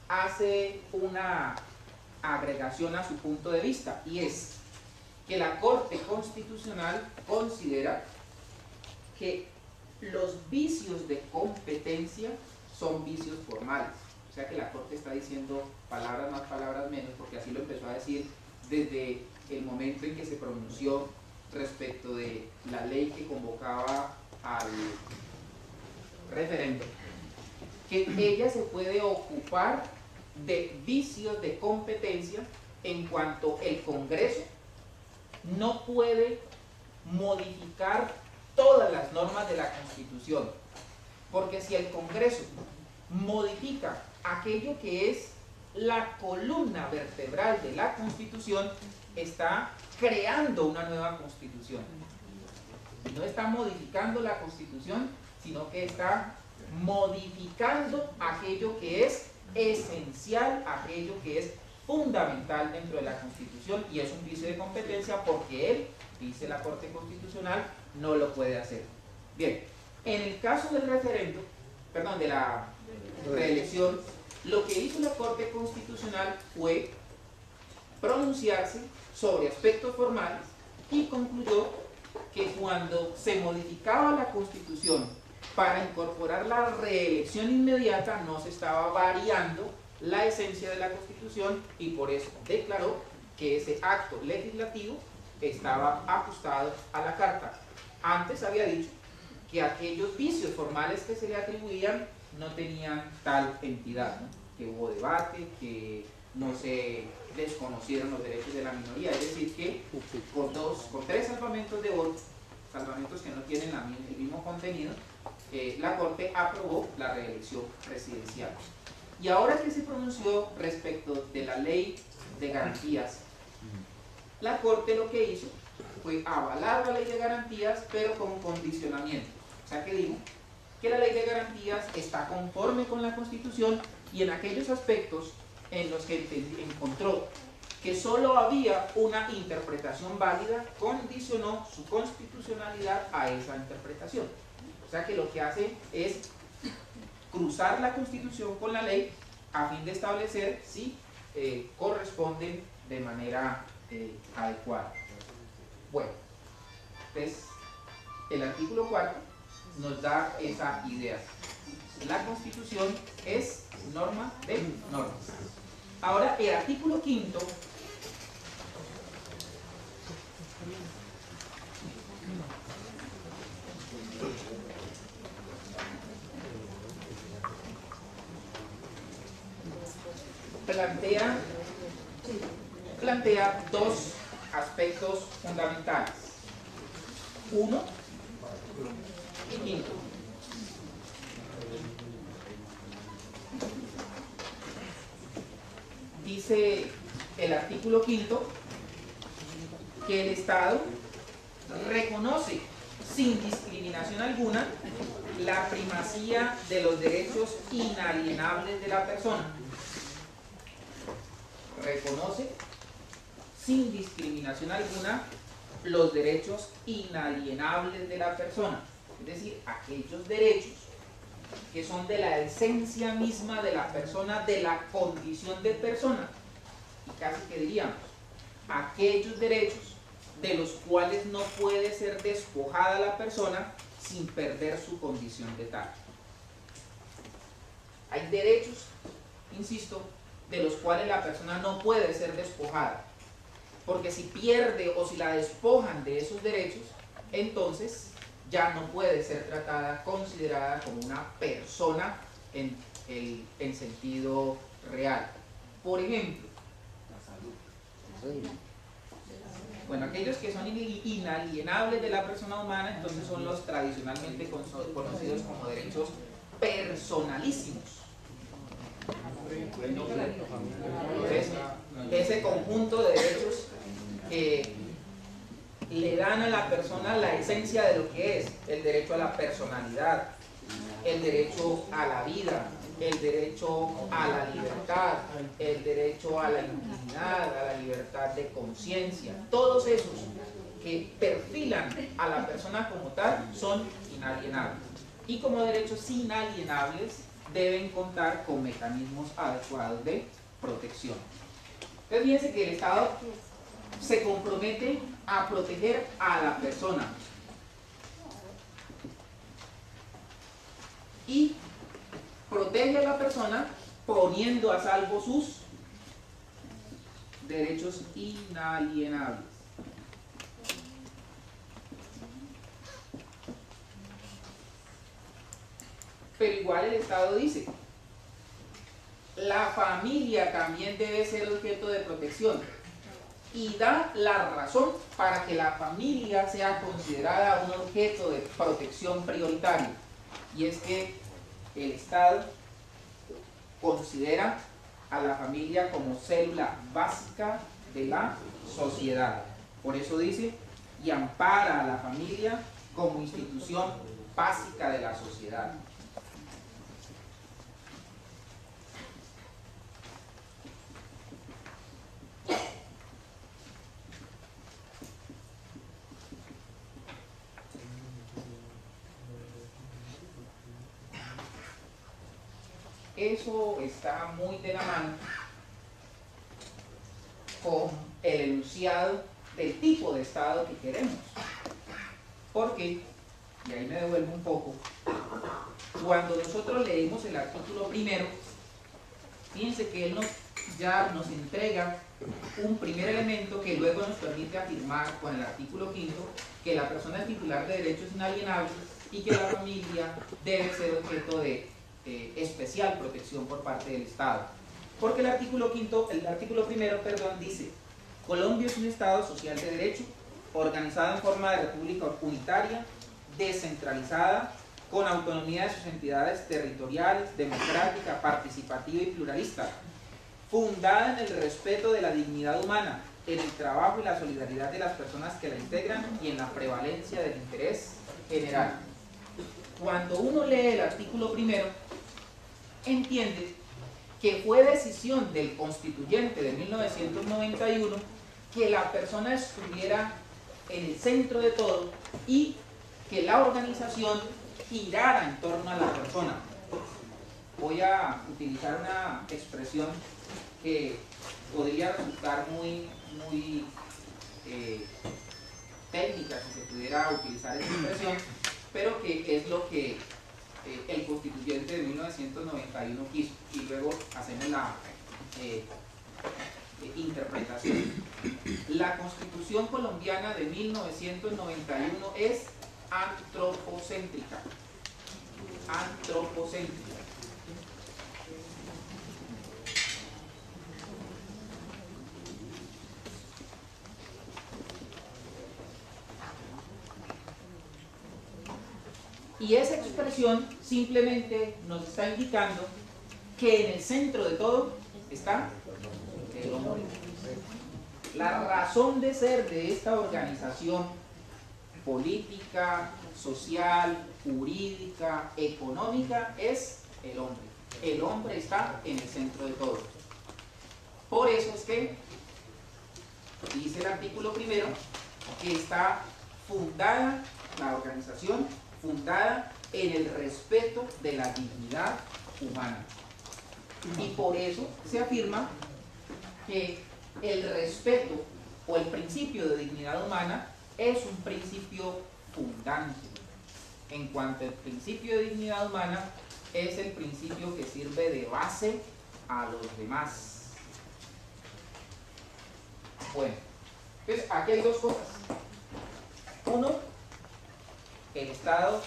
hace una agregación a su punto de vista, y es que la Corte Constitucional considera que los vicios de competencia son vicios formales. O sea que la Corte está diciendo palabras más, palabras menos, porque así lo empezó a decir desde el momento en que se pronunció respecto de la ley que convocaba al referéndum, que ella se puede ocupar de vicios de competencia en cuanto el Congreso no puede modificar todas las normas de la Constitución, porque si el Congreso modifica aquello que es la columna vertebral de la Constitución, está creando una nueva Constitución. No está modificando la Constitución, sino que está modificando aquello que es esencial, aquello que es fundamental dentro de la Constitución, y es un vicio de competencia porque él, dice la Corte Constitucional, no lo puede hacer. Bien, en el caso del referendo, perdón, de la reelección, lo que hizo la Corte Constitucional fue pronunciarse sobre aspectos formales y concluyó que cuando se modificaba la Constitución para incorporar la reelección inmediata no se estaba variando la esencia de la Constitución, y por eso declaró que ese acto legislativo estaba ajustado a la Carta. Antes había dicho que aquellos vicios formales que se le atribuían no tenían tal entidad, ¿no? Que hubo debate, que no se desconocieron los derechos de la minoría, es decir, que con tres salvamentos de voto, salvamentos que no tienen el mismo contenido, la Corte aprobó la reelección presidencial. Y ahora que se pronunció respecto de la ley de garantías, la Corte lo que hizo fue avalar la ley de garantías, pero con condicionamientos. O sea que dijo que la ley de garantías está conforme con la Constitución, y en aquellos aspectos en los que encontró que solo había una interpretación válida, condicionó su constitucionalidad a esa interpretación. O sea que lo que hace es cruzar la Constitución con la ley a fin de establecer si corresponden de manera adecuada. Bueno, entonces el artículo 4 nos da esa idea. La Constitución es norma de normas. Ahora, el artículo 5 plantea dos aspectos fundamentales. 1 y 5. Dice el artículo 5 que el Estado reconoce sin discriminación alguna la primacía de los derechos inalienables de la persona. Reconoce sin discriminación alguna los derechos inalienables de la persona, es decir, aquellos derechos que son de la esencia misma de la persona, de la condición de persona, y casi que diríamos, aquellos derechos de los cuales no puede ser despojada la persona sin perder su condición de tal. Hay derechos, insisto, de los cuales la persona no puede ser despojada, porque si pierde o si la despojan de esos derechos, entonces ya no puede ser tratada, considerada como una persona en sentido real. Por ejemplo, bueno, aquellos que son inalienables de la persona humana, entonces son los tradicionalmente conocidos como derechos personalísimos. Entonces, ese conjunto de derechos que le dan a la persona la esencia de lo que es el derecho a la personalidad, el derecho a la vida, el derecho a la libertad, libertad, el derecho a la intimidad, a la libertad de conciencia, todos esos que perfilan a la persona como tal son inalienables. Y como derechos inalienables deben contar con mecanismos adecuados de protección. Entonces fíjense que el Estado se compromete a proteger a la persona y protege a la persona poniendo a salvo sus derechos inalienables. Pero igual el Estado dice, la familia también debe ser objeto de protección y da la razón para que la familia sea considerada un objeto de protección prioritario. Y es que el Estado considera a la familia como célula básica de la sociedad. Por eso dice, y ampara a la familia como institución básica de la sociedad. Eso está muy de la mano con el enunciado del tipo de Estado que queremos. Porque, y ahí me devuelvo un poco, cuando nosotros leemos el artículo primero, fíjense que él ya nos entrega un primer elemento que luego nos permite afirmar con el artículo quinto que la persona es titular de derechos inalienables y que la familia debe ser objeto de especial protección por parte del Estado. Porque el artículo primero, dice: Colombia es un Estado social de derecho, organizado en forma de república unitaria, descentralizada, con autonomía de sus entidades territoriales, democrática, participativa y pluralista, fundada en el respeto de la dignidad humana, en el trabajo y la solidaridad de las personas que la integran y en la prevalencia del interés general. Cuando uno lee el artículo primero, entiende que fue decisión del constituyente de 1991 que la persona estuviera en el centro de todo y que la organización girara en torno a la persona. Voy a utilizar una expresión que podría resultar muy técnica si se pudiera utilizar esa expresión, pero que es lo que el constituyente de 1991 quiso, y luego hacemos la interpretación. La Constitución colombiana de 1991 es antropocéntrica. Antropocéntrica. Y esa expresión simplemente nos está indicando que en el centro de todo está el hombre. La razón de ser de esta organización política, social, jurídica, económica es el hombre. El hombre está en el centro de todo. Por eso es que dice el artículo primero que está fundada la organización, fundada en el respeto de la dignidad humana. Y por eso se afirma que el respeto o el principio de dignidad humana es un principio fundante. En cuanto al principio de dignidad humana, es el principio que sirve de base a los demás. Bueno, entonces aquí hay dos cosas. Uno, el Estado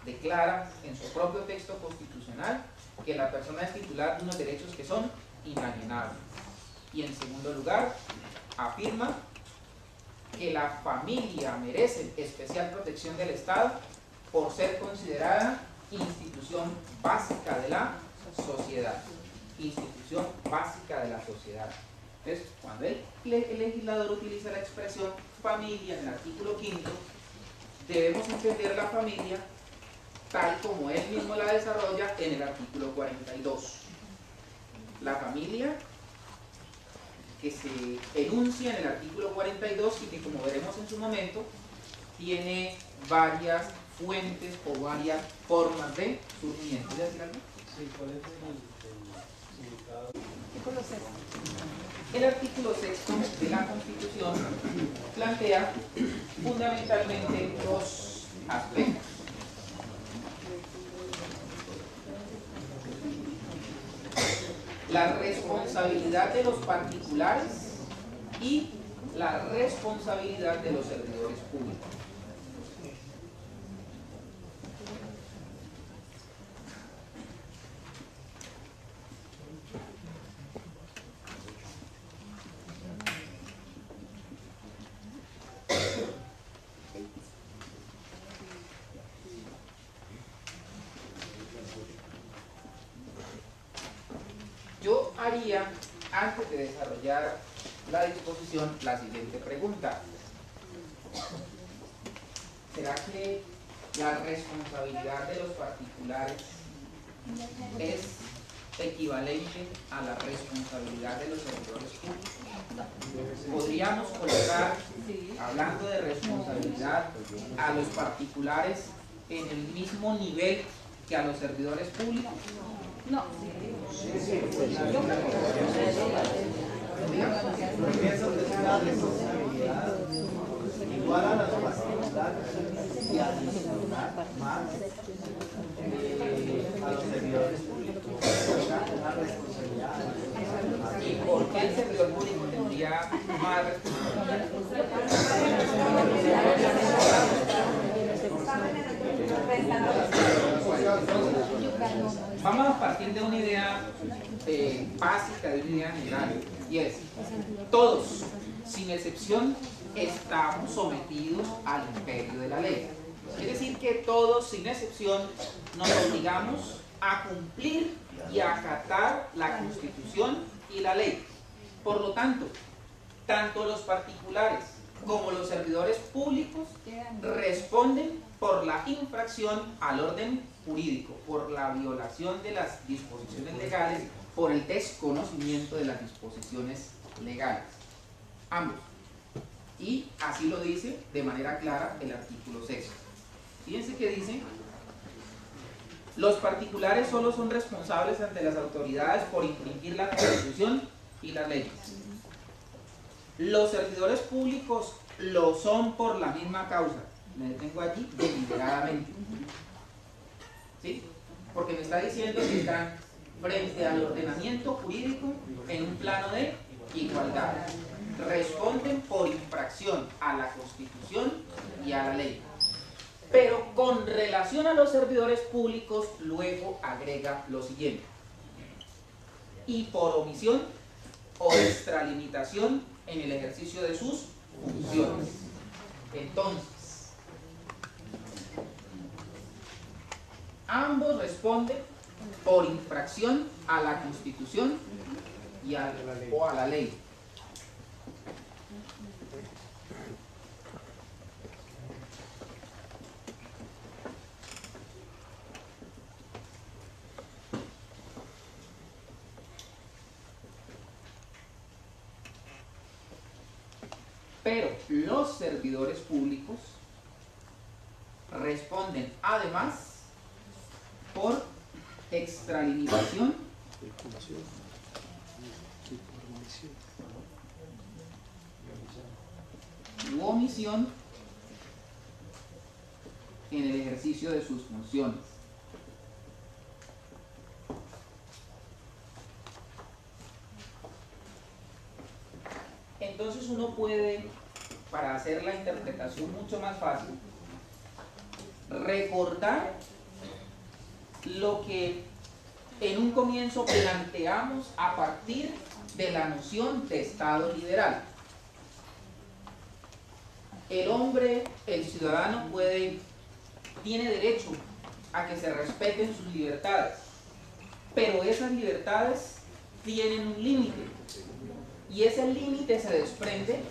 declara en su propio texto constitucional que la persona es titular de unos derechos que son inalienables. Y en segundo lugar, afirma que la familia merece especial protección del Estado por ser considerada institución básica de la sociedad. Institución básica de la sociedad. Entonces, cuando el legislador utiliza la expresión familia en el artículo 5, debemos entender la familia tal como él mismo la desarrolla en el artículo 42. la familia que se enuncia en el artículo 42 y que, como veremos en su momento, tiene varias fuentes o varias formas de surgimiento. ¿Quieres decir algo? Sí, ¿cuál es el significado? El artículo 6 de la Constitución plantea fundamentalmente dos aspectos. La responsabilidad de los particulares y la responsabilidad de los servidores públicos. Yo haría, antes de desarrollar la disposición, la siguiente pregunta. ¿Será que la responsabilidad de los particulares es equivalente a la responsabilidad de los servidores públicos? ¿Podríamos colocar, hablando de responsabilidad, a los particulares en el mismo nivel que a los servidores públicos? No. Yo pienso que es una responsabilidad igual a las facultades y adicional más a los servidores públicos. Una responsabilidad. ¿Y por qué el servidor público tendría más responsabilidad? Vamos a partir de una idea básica, de una idea general, y es: todos, sin excepción, estamos sometidos al imperio de la ley. Es decir, que todos, sin excepción, nos obligamos a cumplir y a acatar la Constitución y la ley. Por lo tanto, tanto los particulares como los servidores públicos responden por la infracción al orden jurídico, por la violación de las disposiciones legales, por el desconocimiento de las disposiciones legales. Ambos. Y así lo dice de manera clara el artículo 6. Fíjense que dice: los particulares solo son responsables ante las autoridades por infringir la Constitución y las leyes. Los servidores públicos lo son por la misma causa. Me detengo allí deliberadamente. ¿Sí? Porque me está diciendo que están frente al ordenamiento jurídico en un plano de igualdad. Responden por infracción a la Constitución y a la ley. Pero con relación a los servidores públicos, luego agrega lo siguiente: y por omisión o extralimitación en el ejercicio de sus funciones. Entonces, ambos responden por infracción a la Constitución y o a la ley. Pero los servidores públicos responden además por extralimitación u omisión en el ejercicio de sus funciones. Entonces uno puede, para hacer la interpretación mucho más fácil, recordar lo que en un comienzo planteamos a partir de la noción de Estado liberal. El hombre, el ciudadano, tiene derecho a que se respeten sus libertades, pero esas libertades tienen un límite, y ese límite se desprende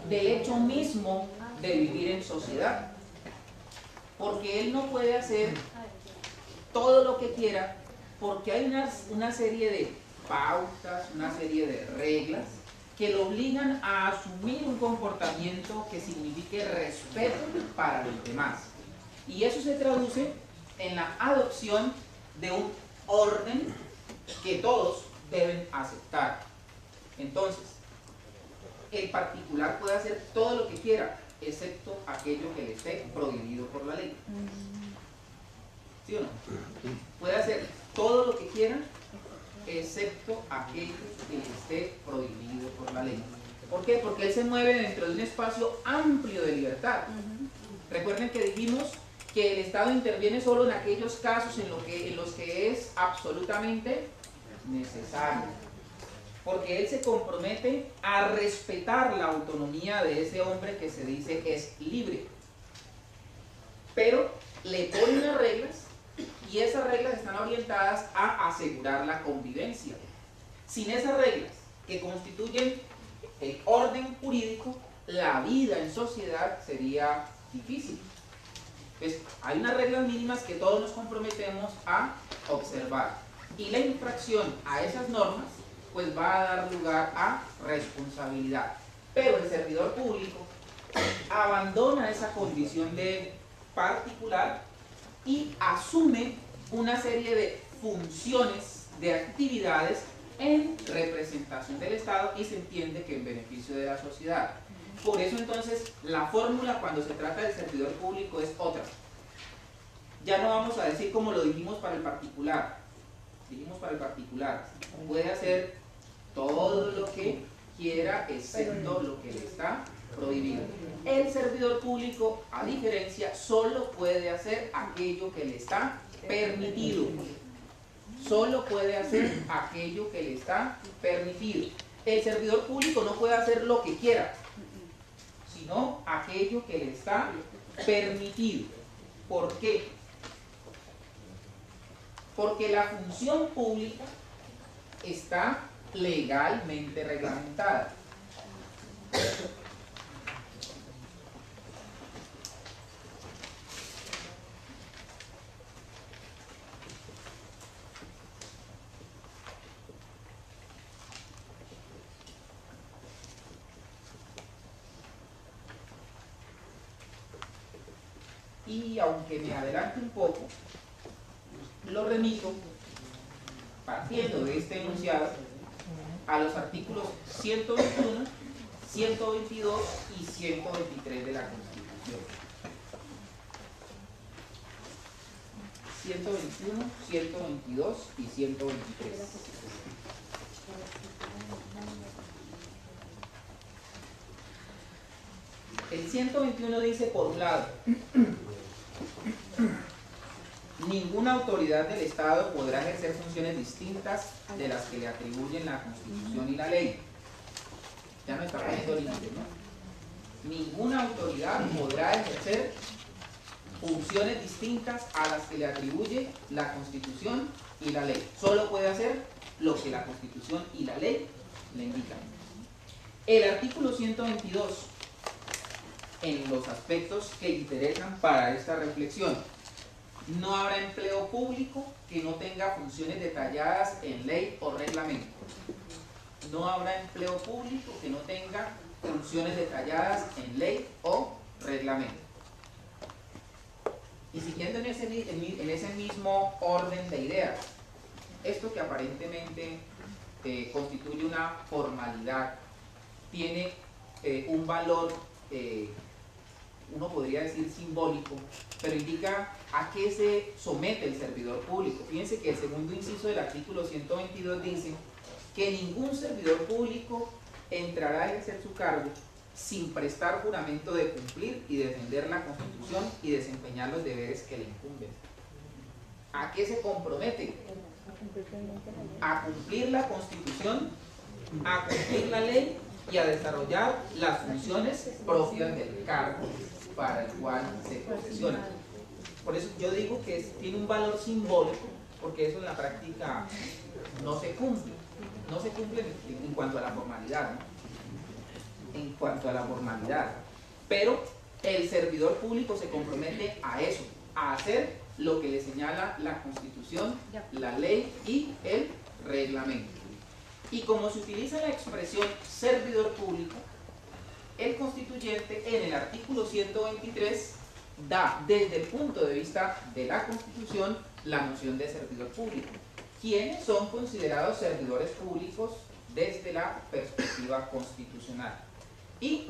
del hecho mismo de vivir en sociedad, porque él no puede hacer todo lo que quiera, porque hay una serie pautas, una serie de reglas que lo obligan a asumir un comportamiento que signifique respeto para los demás. Y eso se traduce en la adopción de un orden que todos deben aceptar. Entonces, el particular puede hacer todo lo que quiera, excepto aquello que le esté prohibido por la ley. ¿Sí o no? Puede hacer todo lo que quiera, excepto aquello que le esté prohibido por la ley. ¿Por qué? Porque él se mueve dentro de un espacio amplio de libertad. Recuerden que dijimos que el Estado interviene solo en aquellos casos en los que es absolutamente necesario. Porque él se compromete a respetar la autonomía de ese hombre que se dice es libre. Pero le pone unas reglas y esas reglas están orientadas a asegurar la convivencia. Sin esas reglas que constituyen el orden jurídico, la vida en sociedad sería difícil. Entonces, hay unas reglas mínimas que todos nos comprometemos a observar. Y la infracción a esas normas pues va a dar lugar a responsabilidad. Pero el servidor público abandona esa condición de particular y asume una serie de funciones, de actividades en representación del Estado y se entiende que en beneficio de la sociedad. Por eso entonces la fórmula cuando se trata del servidor público es otra. Ya no vamos a decir como lo dijimos para el particular. Dijimos para el particular, puede hacer todo lo que quiera excepto lo que le está prohibido. El servidor público, a diferencia, solo puede hacer aquello que le está permitido. Solo puede hacer aquello que le está permitido. El servidor público no puede hacer lo que quiera, sino aquello que le está permitido. ¿Por qué? Porque la función pública está legalmente reglamentada. Y aunque me adelante un poco, lo remito, partiendo de este enunciado, a los artículos 121, 122 y 123 de la Constitución. 121, 122 y 123. El 121 dice, por un lado, ninguna autoridad del Estado podrá ejercer funciones distintas de las que le atribuyen la Constitución y la ley. Ya no está poniendo límites, ¿no? Ninguna autoridad podrá ejercer funciones distintas a las que le atribuye la Constitución y la ley. Solo puede hacer lo que la Constitución y la ley le indican. El artículo 122, en los aspectos que interesan para esta reflexión. No habrá empleo público que no tenga funciones detalladas en ley o reglamento. No habrá empleo público que no tenga funciones detalladas en ley o reglamento. Y siguiendo en ese mismo orden de ideas, esto que aparentemente constituye una formalidad, tiene un valor, uno podría decir simbólico, pero indica a qué se somete el servidor público. Fíjense que el segundo inciso del artículo 122 dice que ningún servidor público entrará a ejercer su cargo sin prestar juramento de cumplir y defender la Constitución y desempeñar los deberes que le incumben. ¿A qué se compromete? A cumplir la Constitución, a cumplir la ley y a desarrollar las funciones propias del cargo para el cual se posesiona. Por eso yo digo que tiene un valor simbólico, porque eso en la práctica no se cumple. No se cumple en cuanto a la formalidad, ¿no? En cuanto a la formalidad. Pero el servidor público se compromete a eso, a hacer lo que le señala la Constitución, la ley y el reglamento. Y como se utiliza la expresión servidor público, el constituyente en el artículo 123 da desde el punto de vista de la Constitución la noción de servidor público. ¿Quiénes son considerados servidores públicos desde la perspectiva constitucional? Y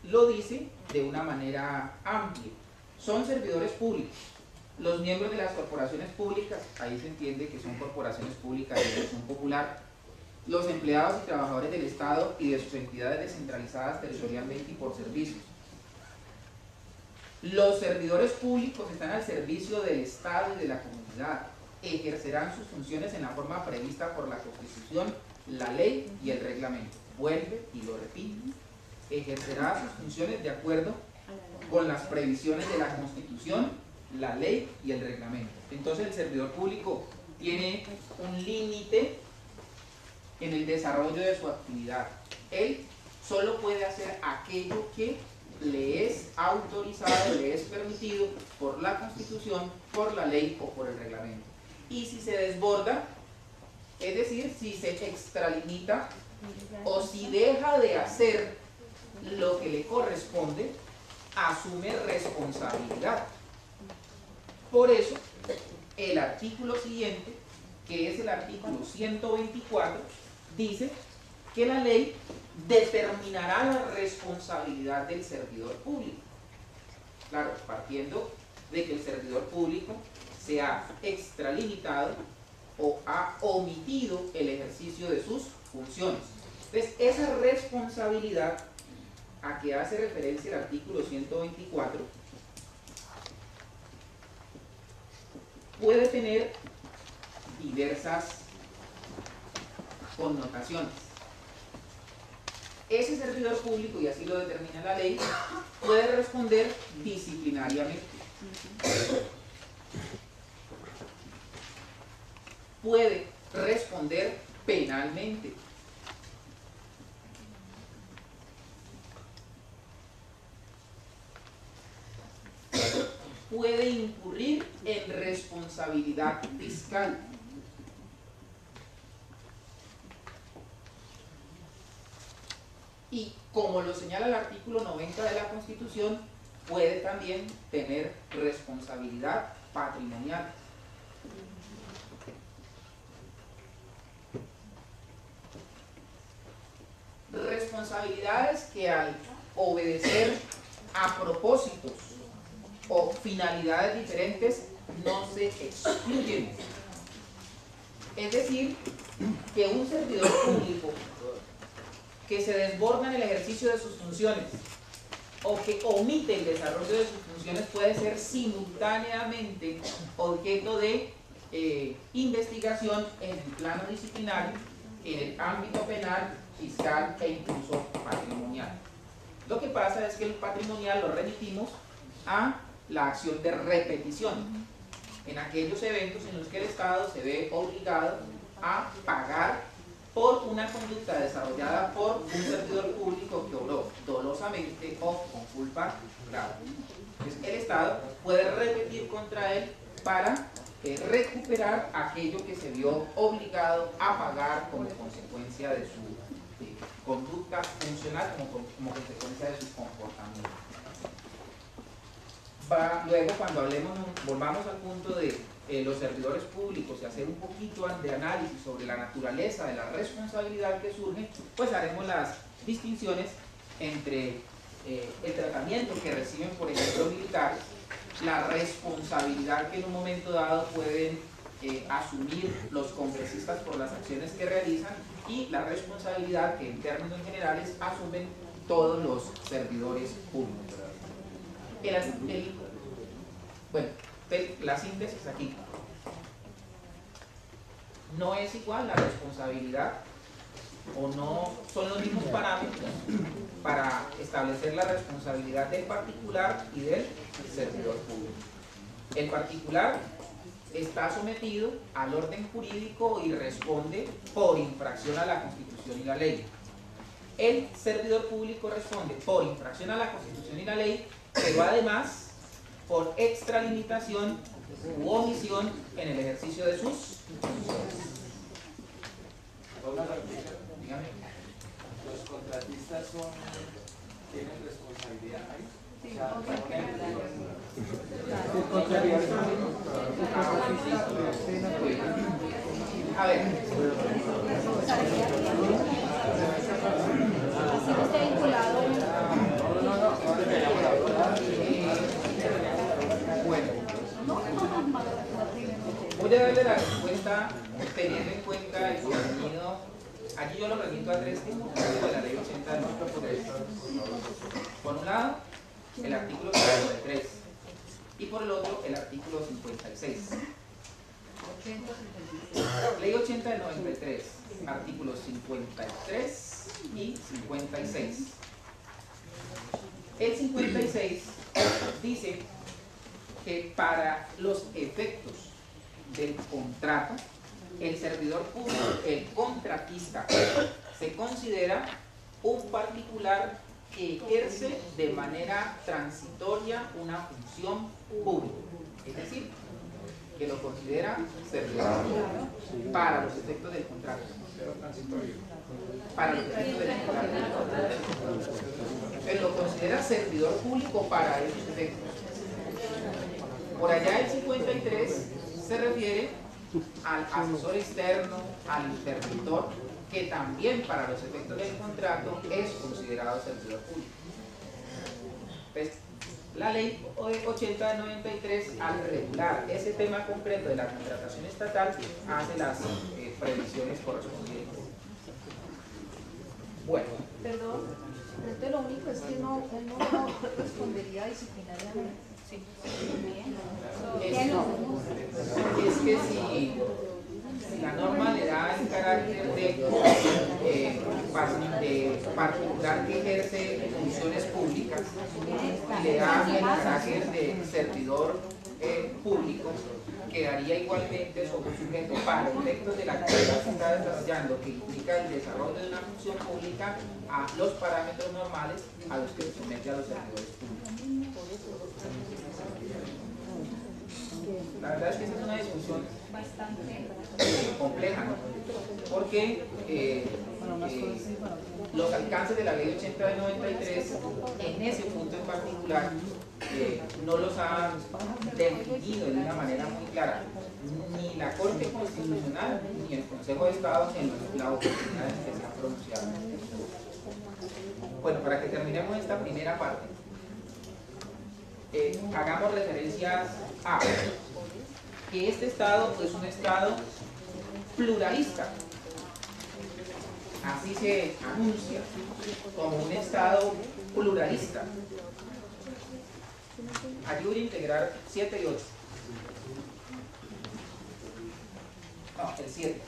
lo dice de una manera amplia. Son servidores públicos los miembros de las corporaciones públicas, ahí se entiende que son corporaciones públicas de elección popular, los empleados y trabajadores del Estado y de sus entidades descentralizadas territorialmente y por servicios. Los servidores públicos están al servicio del Estado y de la comunidad. Ejercerán sus funciones en la forma prevista por la Constitución, la ley y el reglamento. Vuelve y lo repite. Ejercerá sus funciones de acuerdo con las previsiones de la Constitución, la ley y el reglamento. Entonces el servidor público tiene un límite en el desarrollo de su actividad. Él solo puede hacer aquello que le es autorizado, le es permitido por la Constitución, por la ley o por el reglamento. Y si se desborda, es decir, si se extralimita o si deja de hacer lo que le corresponde, asume responsabilidad. Por eso, el artículo siguiente, que es el artículo 124, dice que la ley determinará la responsabilidad del servidor público. Claro, partiendo de que el servidor público se ha extralimitado o ha omitido el ejercicio de sus funciones. Entonces, esa responsabilidad a que hace referencia el artículo 124 puede tener diversas connotaciones. Ese servidor público, y así lo determina la ley, puede responder disciplinariamente, puede responder penalmente, puede incurrir en responsabilidad fiscal, y como lo señala el artículo 90 de la Constitución, puede también tener responsabilidad patrimonial. Responsabilidades que al obedecer a propósitos o finalidades diferentes no se excluyen. Es decir, que un servidor público que se desborda en el ejercicio de sus funciones o que omite el desarrollo de sus funciones puede ser simultáneamente objeto de investigación en el plano disciplinario, en el ámbito penal, fiscal e incluso patrimonial. Lo que pasa es que el patrimonial lo remitimos a la acción de repetición, en aquellos eventos en los que el Estado se ve obligado a pagar por una conducta desarrollada por un servidor público que obró dolosamente o con culpa grave. Entonces, el Estado puede repetir contra él para recuperar aquello que se vio obligado a pagar como consecuencia de su conducta funcional, como consecuencia de su comportamiento. Luego, cuando volvamos al punto de los servidores públicos y hacer un poquito de análisis sobre la naturaleza de la responsabilidad que surge, pues haremos las distinciones entre el tratamiento que reciben, por ejemplo, militares, la responsabilidad que en un momento dado pueden asumir los congresistas por las acciones que realizan y la responsabilidad que en términos generales asumen todos los servidores públicos. Bueno, la síntesis aquí. No es igual la responsabilidad o no son los mismos parámetros para establecer la responsabilidad del particular y del servidor público. El particular está sometido al orden jurídico y responde por infracción a la Constitución y la ley. El servidor público responde por infracción a la Constitución y la ley, pero además por extralimitación u omisión en el ejercicio de sus funciones. contratistas tienen responsabilidad ahí. Sí, O sea, ok, por ejemplo, A ver, Así no esté vinculado. bueno, voy a darle la respuesta teniendo en cuenta el contenido. Aquí yo lo remito a tres tipos de la ley 80 del 93. Por un lado, el artículo 53 y por el otro, el artículo 56. Ley 80 del 93, artículos 53 y 56. El 56 dice que para los efectos del contrato, el servidor público, el contratista, se considera un particular que ejerce de manera transitoria una función pública. Es decir, que lo considera servidor público para los efectos del contrato. Para los efectos del contrato. Él lo considera servidor público para esos efectos. Por allá el 53 se refiere al asesor externo, al interventor, que también para los efectos del contrato es considerado servidor público. Entonces, la ley 80 del 93, al regular ese tema concreto de la contratación estatal, hace las previsiones correspondientes. Bueno. Perdón, entonces lo único es que él no respondería disciplinariamente. Sí. ¿Qué Es que si la norma le da el carácter de particular que ejerce funciones públicas y le da el carácter de servidor público, quedaría igualmente sobre sujeto para efectos de la actividad que se está desarrollando, que implica el desarrollo de una función pública, a los parámetros normales a los que se somete a los servidores públicos. La verdad es que esa es una discusión bastante compleja, ¿no? Porque los alcances de la ley 80 del 93 en ese punto en particular no los ha definido de una manera muy clara ni la Corte Constitucional ni el Consejo de Estado en la oportunidad en que se ha pronunciado. Bueno, para que terminemos esta primera parte, hagamos referencias a que este Estado es un Estado pluralista. Así se anuncia, como un Estado pluralista. Allí voy a integrar 7 y 8. No, el 7.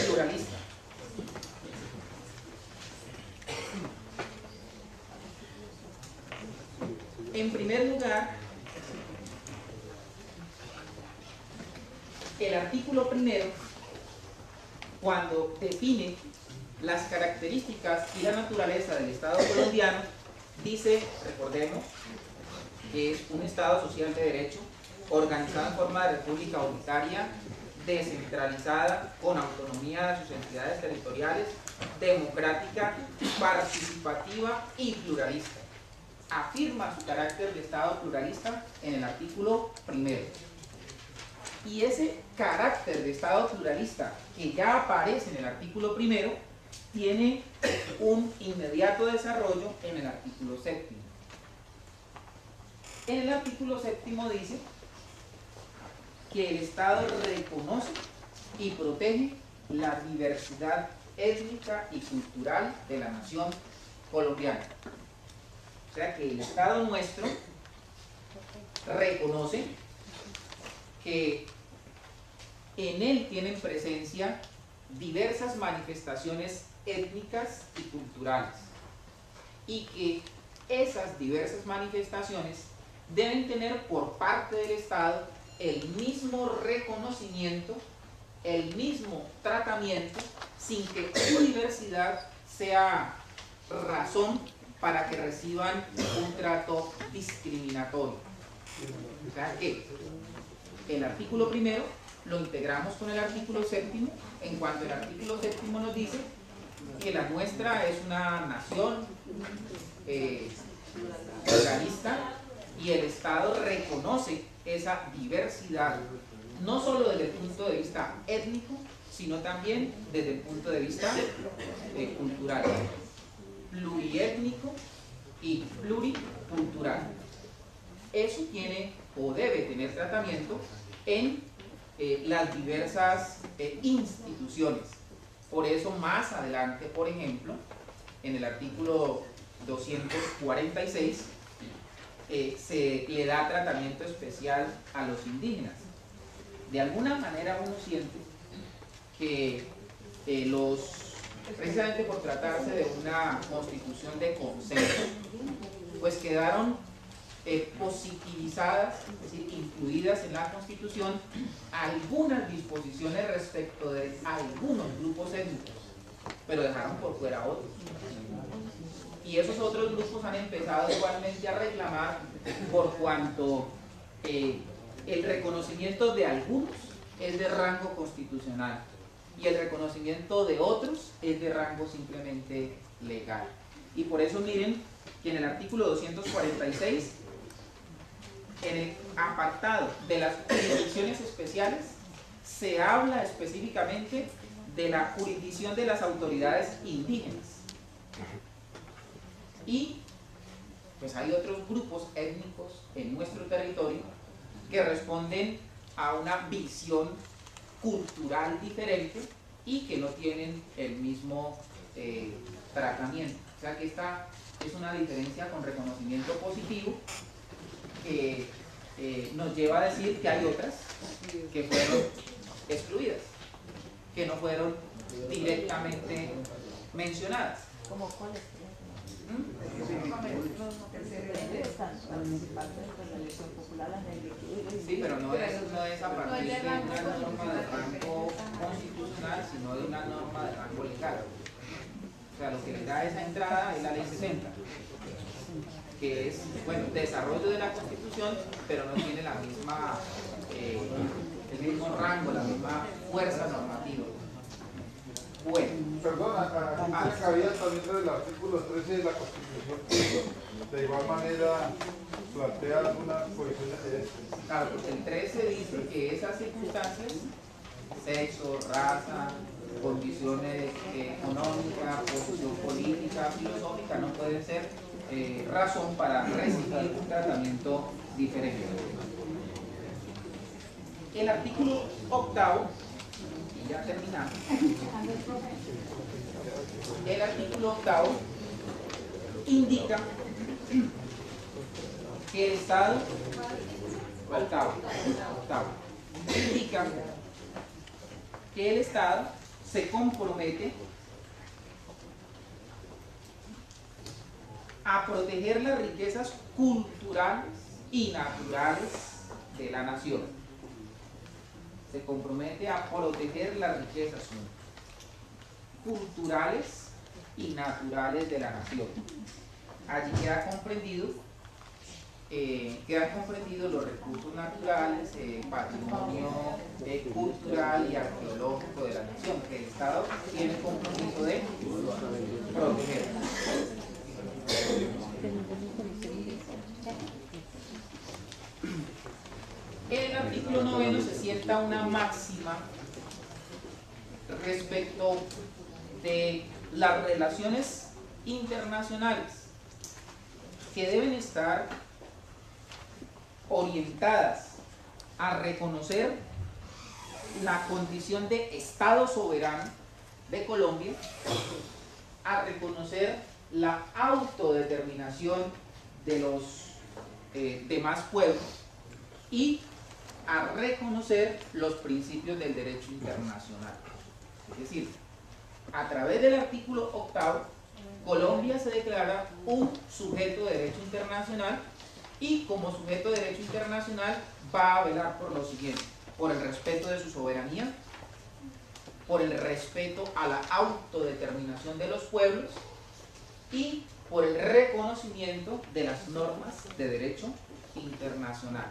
Pluralista. En primer lugar, el artículo primero, cuando define las características y la naturaleza del Estado colombiano, dice, recordemos, que es un Estado social de derecho, organizado en forma de república unitaria, descentralizada, con autonomía de sus entidades territoriales, democrática, participativa y pluralista. Afirma su carácter de Estado pluralista en el artículo primero. Y ese carácter de Estado pluralista que ya aparece en el artículo primero tiene un inmediato desarrollo en el artículo séptimo. En el artículo séptimo dice que el Estado reconoce y protege la diversidad étnica y cultural de la nación colombiana. O sea que el Estado nuestro reconoce que en él tienen presencia diversas manifestaciones étnicas y culturales y que esas diversas manifestaciones deben tener por parte del Estado el mismo reconocimiento, el mismo tratamiento, sin que su diversidad sea razón para que reciban un trato discriminatorio. O sea que el artículo primero lo integramos con el artículo séptimo, en cuanto el artículo séptimo nos dice que la nuestra es una nación pluralista y el Estado reconoce esa diversidad, no solo desde el punto de vista étnico, sino también desde el punto de vista cultural, pluriétnico y pluricultural. Eso tiene o debe tener tratamiento en las diversas instituciones. Por eso más adelante, por ejemplo, en el artículo 246 se le da tratamiento especial a los indígenas. De alguna manera uno siente que precisamente por tratarse de una constitución de consenso, pues quedaron positivizadas, es decir, incluidas en la Constitución algunas disposiciones respecto de algunos grupos étnicos, pero dejaron por fuera otros. Y esos otros grupos han empezado igualmente a reclamar por cuanto el reconocimiento de algunos es de rango constitucional y el reconocimiento de otros es de rango simplemente legal. Y por eso miren que en el artículo 246, en el apartado de las jurisdicciones especiales, se habla específicamente de la jurisdicción de las autoridades indígenas. Y pues hay otros grupos étnicos en nuestro territorio que responden a una visión cultural diferente y que no tienen el mismo tratamiento. O sea que esta es una diferencia con reconocimiento positivo que nos lleva a decir que hay otras que fueron excluidas, que no fueron directamente mencionadas. ¿Cómo cuáles? Sí, pero no es a partir de una norma de rango constitucional, sino de una norma de rango legal. O sea, lo que le da esa entrada es la ley 60, que es, bueno, desarrollo de la Constitución, pero no tiene la misma, el mismo rango, la misma fuerza normativa. Bueno. Perdón, aquí cabía también del artículo 13 de la Constitución, de igual manera plantea algunas posiciones de este. Claro, porque el 13 dice que esas circunstancias, sexo, raza, condiciones económicas, posición política, filosófica, no pueden ser razón para recibir un tratamiento diferente. El artículo 8º, y ya terminamos, el artículo 8º indica que el Estado, indica que el Estado se compromete a proteger las riquezas culturales y naturales de la nación. Se compromete a proteger las riquezas culturales y naturales de la nación. Allí quedan comprendidos los recursos naturales, patrimonio cultural y arqueológico de la nación, que el Estado tiene el compromiso de proteger. En el artículo 9 se sienta una máxima respecto de las relaciones internacionales que deben estar orientadas a reconocer la condición de Estado soberano de Colombia, a reconocer la autodeterminación de los demás pueblos y a reconocer los principios del derecho internacional. Es decir, a través del artículo 8º, Colombia se declara un sujeto de derecho internacional y como sujeto de derecho internacional va a velar por lo siguiente: por el respeto de su soberanía, por el respeto a la autodeterminación de los pueblos y por el reconocimiento de las normas de derecho internacional.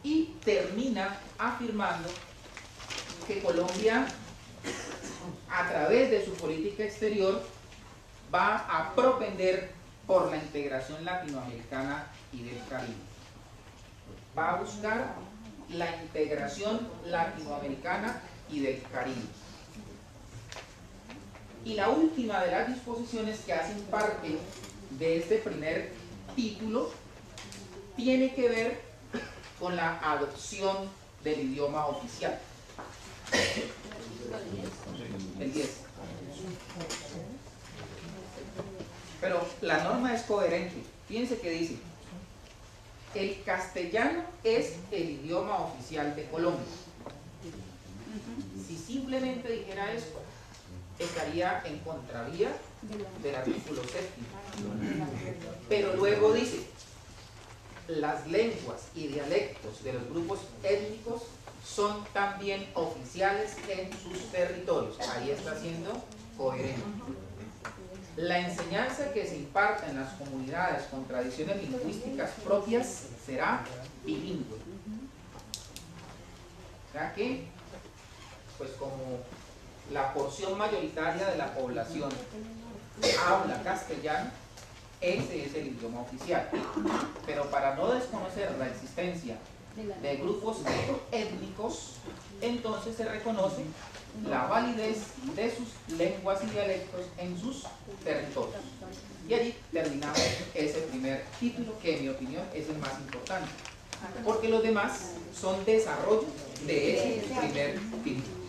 Y termina afirmando que Colombia, a través de su política exterior, va a propender por la integración latinoamericana y del Caribe. Va a buscar la integración latinoamericana y del Caribe. Y la última de las disposiciones que hacen parte de este primer título tiene que ver con la adopción del idioma oficial. El 10. Pero la norma es coherente. Fíjense que dice: el castellano es el idioma oficial de Colombia. Si simplemente dijera esto, estaría en contravía del artículo 7. Pero luego dice: las lenguas y dialectos de los grupos étnicos son también oficiales en sus territorios. Ahí está siendo coherente. La enseñanza que se imparta en las comunidades con tradiciones lingüísticas propias será bilingüe. O sea que, pues como la porción mayoritaria de la población habla castellano, ese es el idioma oficial. Pero para no desconocer la existencia de grupos étnicos, entonces se reconoce la validez de sus lenguas y dialectos en sus territorios. Y allí terminamos ese primer título, que en mi opinión es el más importante, porque los demás son desarrollo de ese primer título.